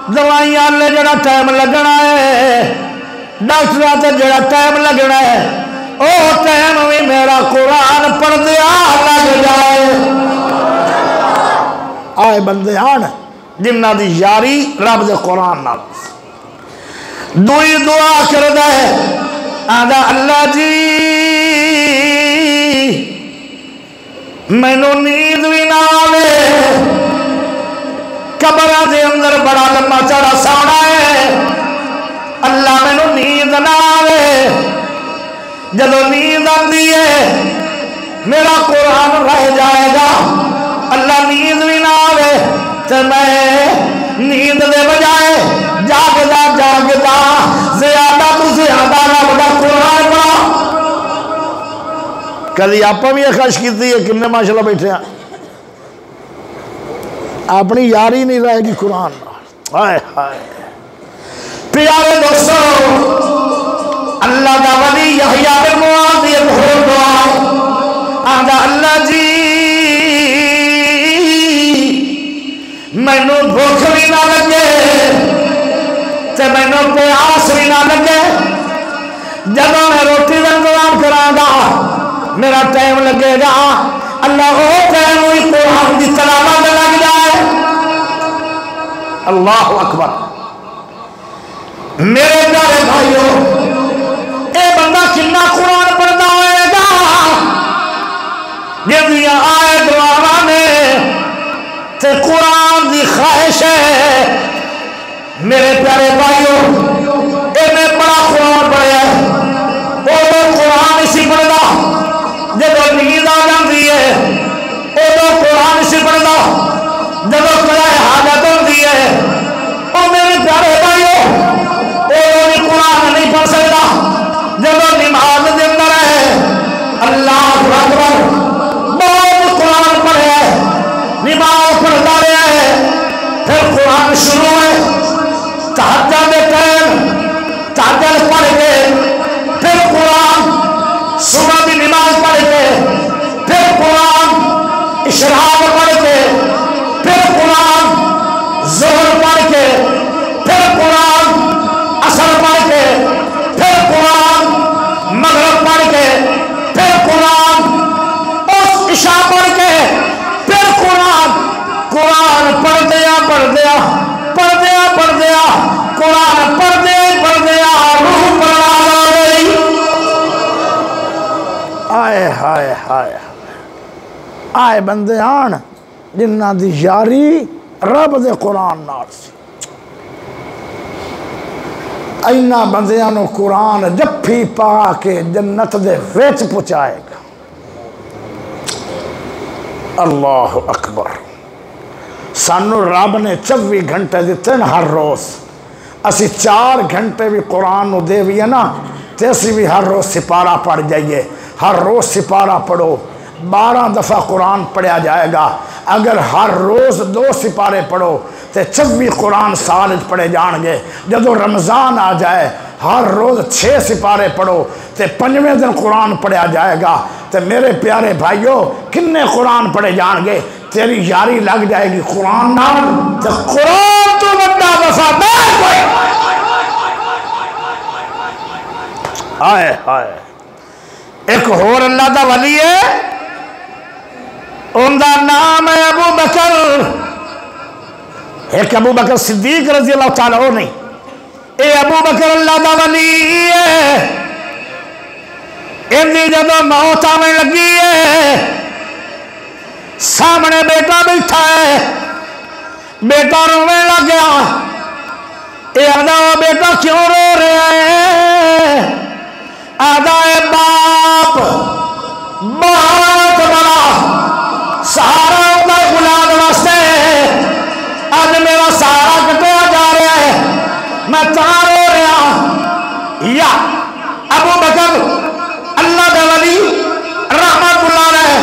دوائیاں لے جڑا ٹائم لگنا ہے ڈاکٹروں تے جڑا ٹائم لگنا ہے او ٹائم بھی میرا قرآن پڑھ دیا لگ جائے آئے بندے آن جنہ دی یاری رب دے قرآن نال دوئی دعا کردہ ہے آدھا اللہ جی میں نو نیند بھی نہ آوے قبرہ دے اندر بڑا لمبا چڑا سونا ہے اللہ میں نو نیند نہ آوے جدو نیند آتی ہے میرا قرآن رہ جائے گا اللہ نیند بھی نہ آوے تو میں نیند دے بجائے جاگدا زیادہ تو زیادہ رب دا قرآن پڑھا کدی آپ بھی یہ خواہش کیتی ہے کنے ماشاءاللہ بیٹھے ہیں اپنی یاری نہیں رہے گی قرآن ہائے ہائے پیارے دوستو اللہ دا ولی یحییٰ بن معاذ یہ بہت دعا آدھا اللہ جی میں نو بھوک بھی نہ لگے تے میں نو پیاس بھی نہ لگے جب میں روٹی کا انتظام کراں گا میرا ٹائم لگے گا اللہ وہ ٹائم ہوئی قرآن کی تلاوت لگ جائے اللہ اکبر میرے پیارے بھائیوں اے بندہ کتنا قرآن پڑھتا ہوئے گا جنیاں آئے دعاواں نے تے قرآن دی خواہش ہے میرے پیارے بھائیوں اے میں بڑا قرآن پڑھیا ہے وہ قرآن اسی پڑھدا جب نیند آ جاتی ہے وہ قرآن اسی پڑھدا جب کوئی حاجت ہوتی ہے وہ میرے پیارے بھائیوں وہ قرآن نہیں پڑھ سکتا جب نماز دے اندر ہے اللہ اکبر بہت قرآن پڑھے نماز پڑھتا رہا ہے پھر قرآن شروع ہے تہجد کے ٹائم تہجد پڑھ کے پھر قرآن صبح کی نماز پڑھ کے پھر قرآن اشراق پڑھ کے پھر قرآن ظہر پڑھ کے پھر قرآن عصر پڑھ کے پھر قرآن مغرب پڑھ کے پھر قرآن اس عشاء پڑھ کے پھر قرآن پڑھ دیا قرآن پڑھ دیا روح پڑھا گئی آئے ہائے ہائے آئے بندے آن جنہ دی یاری رب دے قرآن نال سی اینا بندیانو قرآن جپھی پا کے جنت دے ویچ پچائے گا اللہ اکبر سانو رب نے 24 گھنٹے دیتے ہیں ہر روز اسی 4 گھنٹے بھی قرآن نو دے بھی ہے نا تے اسی بھی ہر روز سپارہ پڑھ جائیے ہر روز سپارہ پڑھو 12 دفعہ قرآن پڑھیا جائے گا اگر ہر روز 2 سپارے پڑھو تے 24 قرآن سال پڑھے جان گے جدو رمضان آ جائے ہر روز 6 سپارے پڑھو تے 5ویں دن قرآن پڑھیا جائے گا تے میرے پیارے بھائیوں کنے قرآن پڑھے جان گے تیری یاری لگ جائے گی قرآن نال تے قرآن تو بڑا وفادار کوئی آئے آئے ایک اور اللہ دا ولی ہے ان دا نام ہے ابو بکر ایک ابو بکر صدیق رضی اللہ تعالیٰ ہو نہیں اے ابو بکر اللہ دا ولی ہے اندی جدو موت آنے لگی ہے سامنے بیٹا بیٹھا ہے بیٹا رونے لگ گیا یہ آدھا بیٹا کیوں رو رہا ہے آدھا ہے باپ بہت بڑا سہارا ہوتا ہے اولاد واسطے آج میرا سہارا کٹیا جا رہا ہے میں تاں رو رہا یا ابو بکر اللہ دے ولی رحمت اللہ علیہ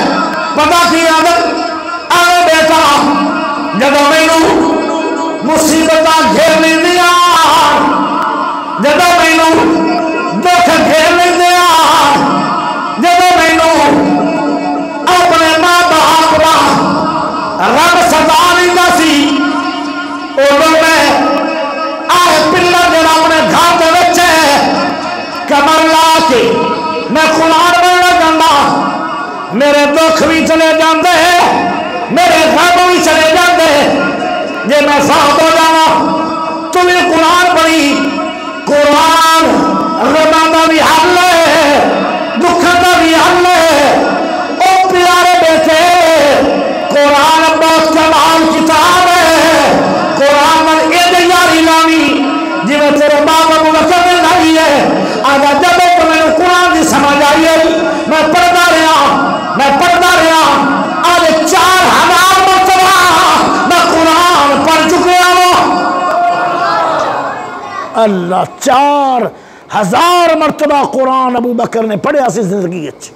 پتہ کی عادت آئے بیٹا جدو مینوں مصیبتاں گھیر نہیں دیا جدو مینوں دکھ گھیر نہیں دیا جدو مینوں اپنے ماں باپ کا رب ستا نہیں دا سی ادو میں آئے پلا جڑا اپنے گھر دے وچ کمر لا کے میں قرآن پڑھنا چاہتا میرے دکھ بھی چلے جاندے میرے غم بھی چلے جاندے جے میں صاحب ہو جانا تو بھی قرآن پڑھی قرآن غماں دا بھی حل ہے دکھاں دا بھی حل ہے او پیارے بیٹے قرآن بہت کمال کتاب ہے قرآن من اے یاری لانی جی میں تیرے باپ ابو بکر نے لائی ہے آگا جب تو میں نے قرآن دی سمجھ آئی ہے میں پڑھتا رہا آج 4000 مرتبہ میں قرآن پڑھ چکیا ہوں اللہ 4000 مرتبہ قرآن ابو بکر نے پڑھے اسی زندگی اچھی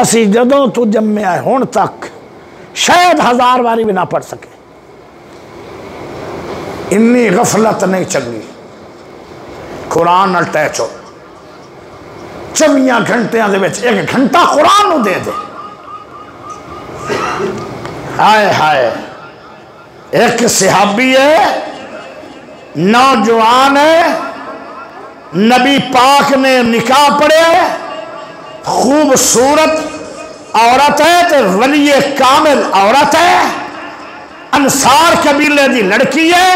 اسی جدوں تو جمع آئے ہون تک شاید 1000 باری بھی نہ پڑھ سکے انی غفلت نہیں چلی قرآن نہ ٹیچو 24 گھنٹیاں دے وچ 1 گھنٹہ قرآن نو دے دے ہائے ہائے ایک صحابی ہے نوجوان ہے نبی پاک نے نکاح پڑھے خوبصورت عورت ہے تو ولی کامل عورت ہے انصار قبیلے دی لڑکی ہے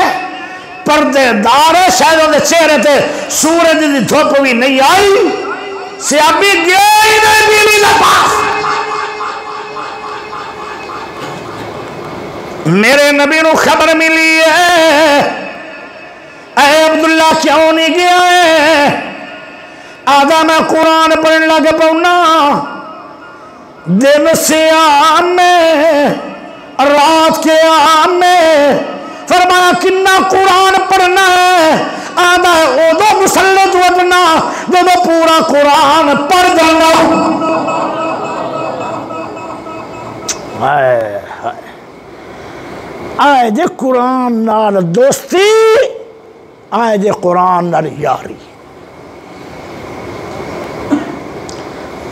پردے دار ہے شاید ان دے چہرے تے سورج دی دھوپ بھی نہیں آئی صحابی گیا ہی نہیں بیوی دے پاس میرے نبی نو خبر ملی ہے اے عبداللہ کیوں نہیں گیا ہے آدھا میں قرآن پڑھنے لگے پڑھنا دن سے آم میں رات کے آم میں فرمایا کنہ قرآن پڑھنا ہے آدھا ہے او دو مسلط وجنا دو پورا قرآن پڑھ جانا آئے جے قرآن نال دوستی آئے جے قرآن نال یاری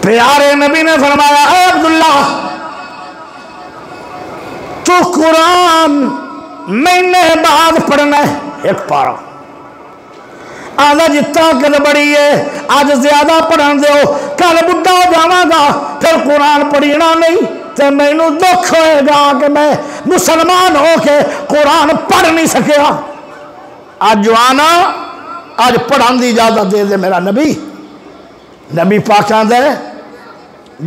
پیارے نبی نے فرمایا اے عبداللہ تو قرآن مہینے بعد پڑھنا ہے 1 پارا آدھا جتا کل بڑی ہے آج زیادہ پڑھن دے ہو کل بڑھا ہو جانا گا پھر قرآن پڑھنا نہیں تو میں نو دکھ ہوئے گا کہ میں مسلمان ہو کے قرآن پڑھ نہیں سکیا آج جوانا آج پڑھان دی اجازت دے دے میرا نبی پاکان دے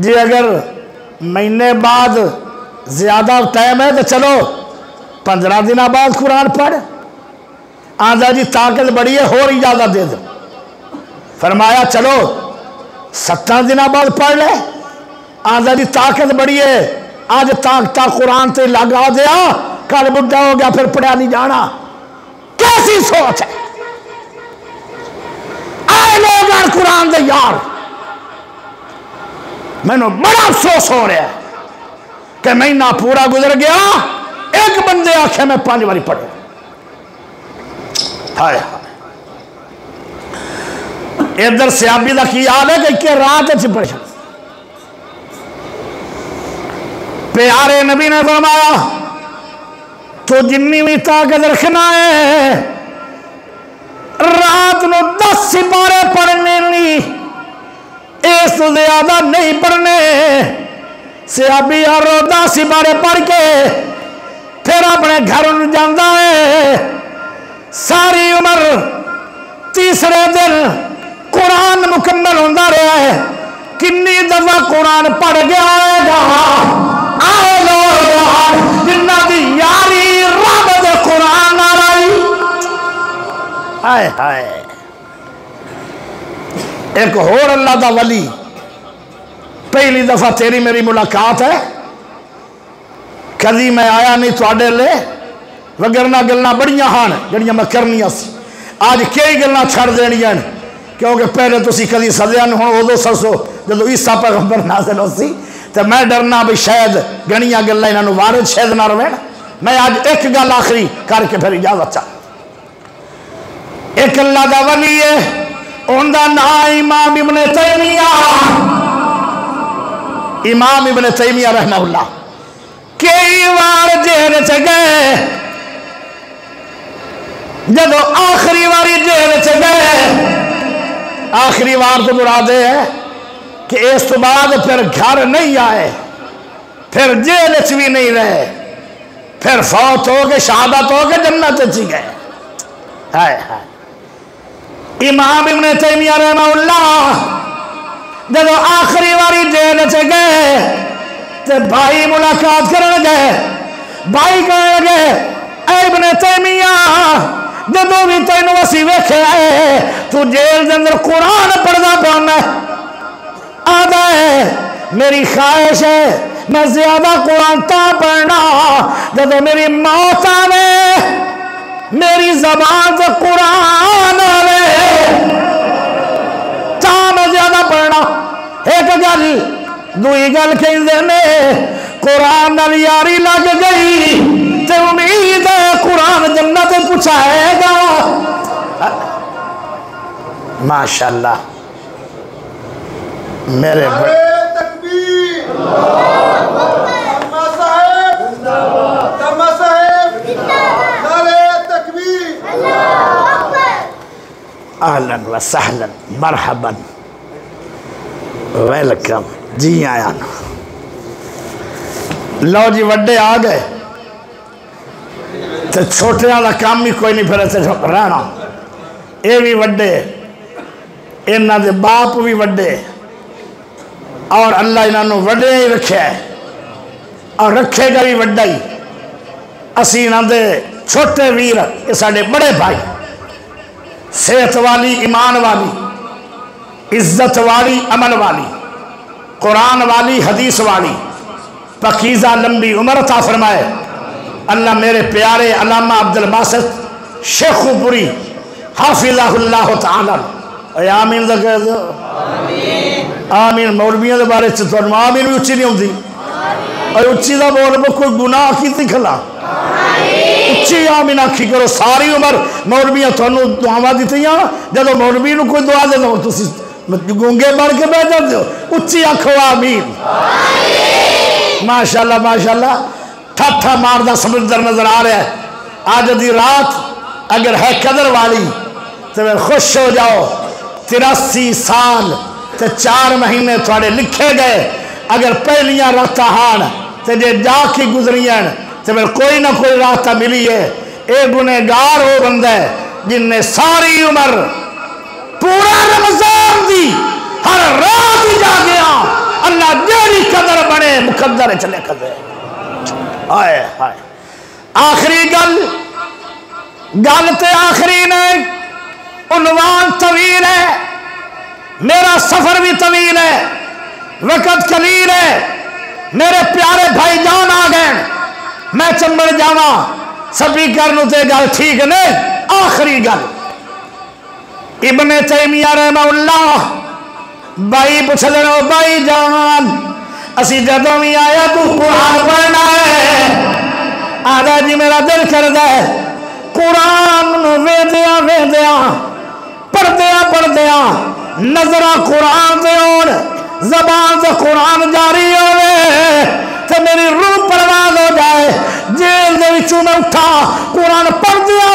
جی اگر مہینے بعد زیادہ ٹائم ہے تو چلو 15 دن بعد قرآن پڑھ آدھا جی طاقت بڑی ہے اور اجازت دے دو فرمایا چلو 17 دن بعد پڑھ لے آدھا جی طاقت بڑی ہے آج طاقتہ قرآن تے لگا دیا کل بڑھا ہو گیا پھر پڑھا نہیں جانا کیسی سوچ ہے آئے لوگ اور قرآن دے یار میں نے بڑا افسوس ہو رہا ہے کہ مہینہ پورا گزر گیا ایک بندے آنکھیں میں 5 باری پڑھے ہائے ادھر صحابی دا کی حال ہے کہ رات سے پڑھ پیارے نبی نے فرمایا تو جنی بھی طاقت رکھنا ہے رات نو 10 سپارے پڑھنے نہیں اس تو زیادہ نہیں پڑھنے صحابی ہر روز 10 سپارے پڑھ کے پھر اپنے گھر میں جاندہ ہے ساری عمر تیسرے دن قرآن مکمل ہوتا رہا ہے کنی دفعہ قرآن پڑھ گیا ہے گا آئے لوگ جنہ دی یاری رب دے قرآن نہ رہی آئے ہائے ایک اور اللہ دا ولی پہلی دفعہ تیری میری ملاقات ہے کدی میں آیا نہیں تواڈے لے وگرنا گلنا بڑیاں ہان جڑیاں میں کرنیاں سی آج کئی گلنا چھڑ دینیاں کیونکہ پہلے تسی کدی سدیا نہیں ہوں ادو سرسو جدو عیسیٰ پیغمبر نازل ہو سی تو میں ڈرنا بھی شاید گنیاں گلنا انہوں وارد شاید نہ روین میں آج ایک گل آخری کر کے پھر اجازت چاہ ایک اللہ دا ولی ہے ان دا نام امام ابن تیمیہ امام ابن تیمیہ رحمہ اللہ کئی وار جیل چ گئے جدو آخری واری جیل چ گئے آخری وار تو مراد ہے کہ اس تو بعد پھر گھر نہیں آئے پھر جیل چ بھی نہیں رہے پھر فوت ہو کے شہادت ہو کے جنت چ گئے امام ابن تیمیہ رحمہ اللہ جدو آخری واری جیل چ گئے تو بھائی ملاقات کرنے گئے بھائی کہنے لگے اے ابن تیمیہ جدو بھی تینوں وسی ویکھے آئے تو جیل دے اندر قرآن پڑھنا پڑھنا آدھا ہے میری خواہش ہے میں زیادہ قرآن تا پڑھنا جدو میری موت آوے میری زبان سے قرآن آوے تا میں زیادہ پڑھنا ایک گل دوئی گل کہیں دینے قرآن نال یاری لگ گئی تے امید ہے قرآن جنت پچھائے گا ماشاءاللہ میرے تکبیر دمہ صاحب نعرہ تکبیر اہلا و سہلا مرحبا ویلکم جی آیا لو جی وڈے آ گئے تو چھوٹے والا کام ہی کوئی نہیں پھر ایسے رہنا اے بھی وڈے انہاں دے باپ بھی وڈے اور اللہ انہوں وڈے ہی رکھے ہے اور رکھے گا بھی وڈا ہی اسی انہاں دے چھوٹے ویر یہ ساڑے بڑے بھائی صحت والی ایمان والی عزت والی عمل والی قرآن والی حدیث والی پاکیزہ لمبی عمر عطا فرمائے اللہ میرے پیارے علامہ عبدالباسط شیخ پوری حافظہ اللہ تعالی اے آمین دا کہہ دو آمین مولویاں دے بارے سے تو آمین بھی اچھی نہیں ہوتی اور اچھی دا بول میں کوئی گناہ کی تھی کھلا اچھی آمین آکھی کرو ساری عمر مولویاں تو انہوں دعا دیتی ہیں جب مولوی نو کوئی دعا دے دو تو گونگے بڑھ کے بیٹھ جاتے ہو اچھی آنکھو آمین ماشاءاللہ ماشاءاللہ ٹھٹھا ماردہ سمندر نظر آ رہا ہے آج دی رات اگر ہے قدر والی تو میں خوش ہو جاؤ 83 سال تو 4 مہینے تھوڑے لکھے گئے اگر پہلیاں راتہ ہان تو جے جا کی گزریاں تو میں کوئی نہ کوئی راتہ ملی ہے اے گنہگار ہو بندہ ہے جن نے ساری عمر پورا رمضان دی ہر رات جا گیا اللہ جیڑی قدر بنے مقدر چلے قدر آئے آئے آخری گل تے آخری نہیں عنوان طویل ہے میرا سفر بھی طویل ہے وقت قلیل ہے میرے پیارے بھائی جان آ گئے میں چمبڑ جاواں سبھی کرنو تے گل ٹھیک نہیں آخری گل ابن تیمیہ رحمہ اللہ بھائی پوچھ لو بھائی جان اسی جدوں بھی آیا تو قرآن پڑھنا ہے آدھا جی میرا دل کردا ہے قرآن ویندیاں ویندیاں پڑھدیاں نظرہ قرآن دے ہون زبان سے قرآن جاری ہوئے تو میری روح پرواز ہو جائے جیل دے وچوں میں اٹھا قرآن پڑھدیاں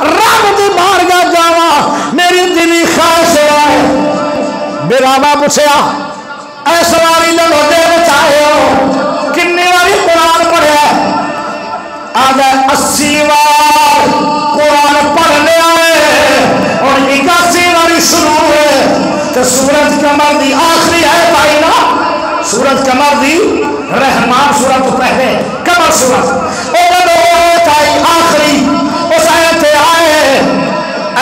رب دی بارگاہ جاواں میری دلی خواہش ہے براوا پوچھیا اے سواری لگو دے بچائے ہو کنی واری قرآن پڑھیا آدھا 80 وار قرآن پڑھ لیا ہے اور 81 واری شروع کمر دی رحمان سورت پہلے کمر سورت آئی آخری اس آیت آئے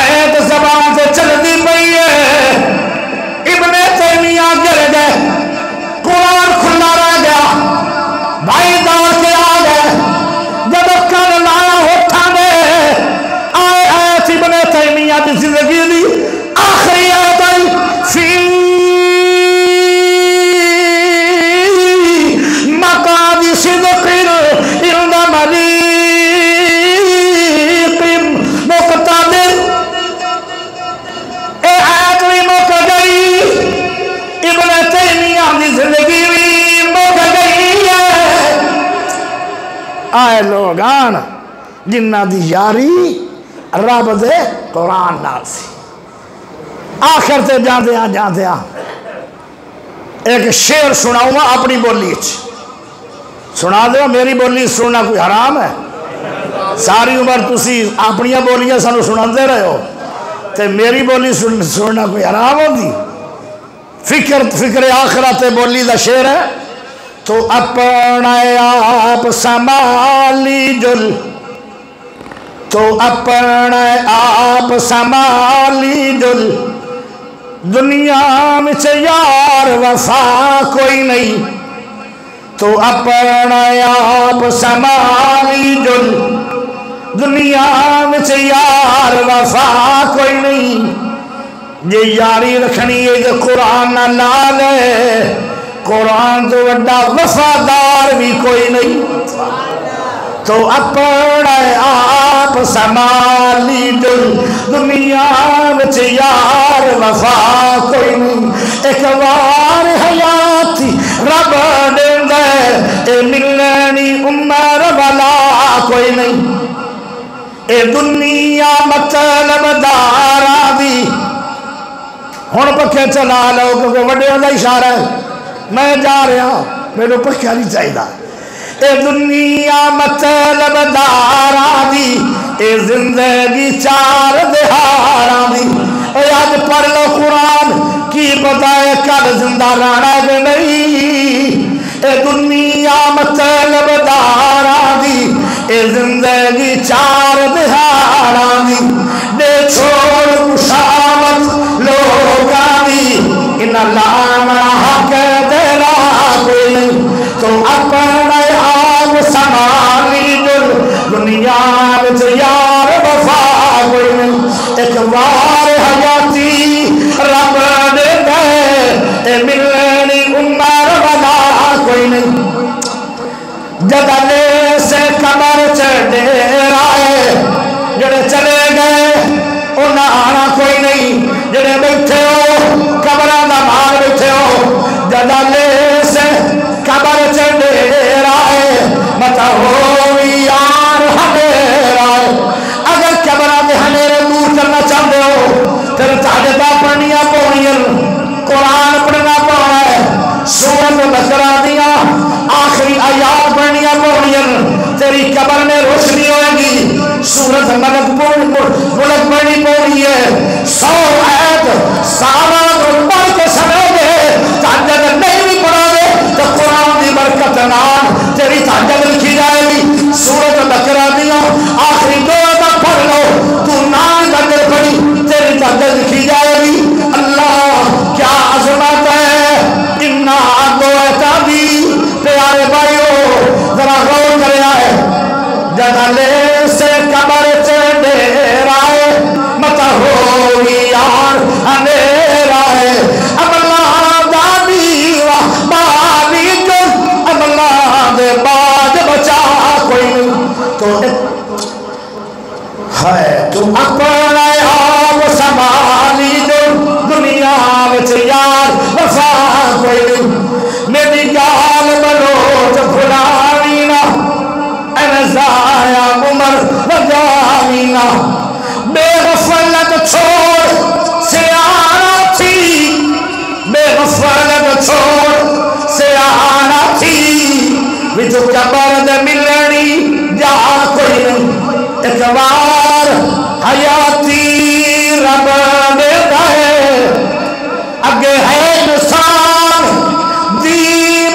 آیت زبان سے چل دی پئی ہے ابن تیمیہ گر گئے قرآن کھلا رہ گیا بھائی دوڑ کے آ گئے جب کل لایا ہوتا دے آئے آیت ابن تیمیہ کی زندگی دی آخری آیت آئی فی مقاد صدق عند ملیق مقتدر اے آیت بھی مک گئی ابن تیمیہ کی زندگی بھی مک گئی ہے آئے لوگ آن جنہ دی یاری رب دے قرآن نال سی آخر تے جاندے ہاں ایک شعر سناؤں گا اپنی بولی سنا دو میری بولی سننا کوئی حرام ہے ساری عمر تسی اپنی بولیاں سانو سنا دے رہے ہو تے میری بولی سننا کوئی حرام ہوگی فکر آخرت بولی دا شعر ہے تو اپنا آپ سنبھالی جل تو اپنا آپ سنبھالی جل دنیا میں سے یار وفا کوئی نہیں تو اپنا آپ سنبھالی جل دنیا میں سے یار وفا کوئی نہیں یہ یاری رکھنی ہے کہ قرآن نہ لالے قرآن تو وڈا وفادار بھی کوئی نہیں تو اپنا آپ سنبھالی جل دنیا میں یار وفا کوئی نہیں ایک وار حیاتی رب دے اے ملنی عمر والا کوئی نہیں اے دنیا مطلب دارا دی ہون پکھے چلا لو کیونکہ وڈے دا اشارہ ہے میں جا رہا میرے پکھے نہیں چاہیے اے دنیا مطلب دارا دی اے زندگی چار دہارا دی اے آج پڑھ لو قرآن کی پتہ ہے کل زندہ رانا کے نہیں اے دنیا مطلب دارا دی اے زندگی چار دہارا دی دے چھوڑ مشامت لوگا دی ان اللہ حق دیرا کوئی نہیں تو اپنا آپ سنبھالی جل دنیا میں یار وفا کوئی نہیں ایک وار حیاتی رب دے گئے اے ملنی عمر والا کوئی نہیں جدلے سے قبر چڑھے رائے جڑے چلے گئے انہاں آنا کوئی نہیں جڑے بیٹھے ہو قبران دا مار بیٹھے ہو جدلے سے قبر چڑھے رائے مطا ہوئی یار ہمیں رائے اگر قبران دے ہمیرے دور کرنا چاہتے ہو پھر تاجدہ پڑھنیاں پوڑیاں قرآن پڑھنا پڑھنا ہے سورت بقرہ دیا آخری آیات پڑھنیاں پوڑیاں تیری قبر میں روشنی ہوئے گی سورت ملک پڑھنی پوڑی ہے 100 آیت سالات پڑھ کے سمے دے تاجد نہیں بھی پڑھا دے تو قرآن دی برکت نام تیری تاجد لکھی جائے گی سورت بقرہ دیا آخری 2 تک پڑھ لو تو نام تاجد پڑھی تیری تاجد لکھی جائے گی اللہ کیا عظمت ہے انہا دویتا بھی پیارے بھائیو ذرا غور کرے آئے جدلے سے قبر چڑھے رائے مطا ہوئی یار ہمیں رائے اب اللہ دادی و بابی جل اب اللہ دے بعد بچا کوئی نہیں تو ہے تم اپنا آپ سنبھالی جل دنیا میں یار وفا کوئی نہیں میری گال بلوچ پھلانی نا انزایا عمر وجانی نا بے غفلت چھوڑ سیانا تھی بے غفلت چھوڑ سیانا تھی بھی تو قبر دے ملنی جا کوئی نہیں ایک بار حیاتی رب دے گئے اگے ہے انسان دی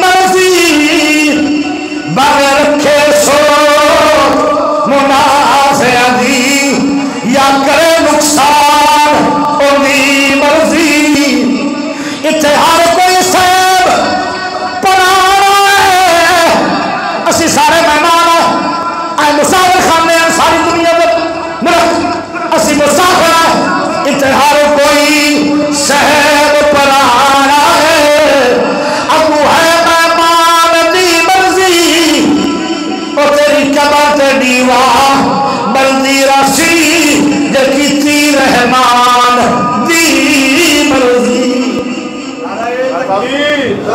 تکبیر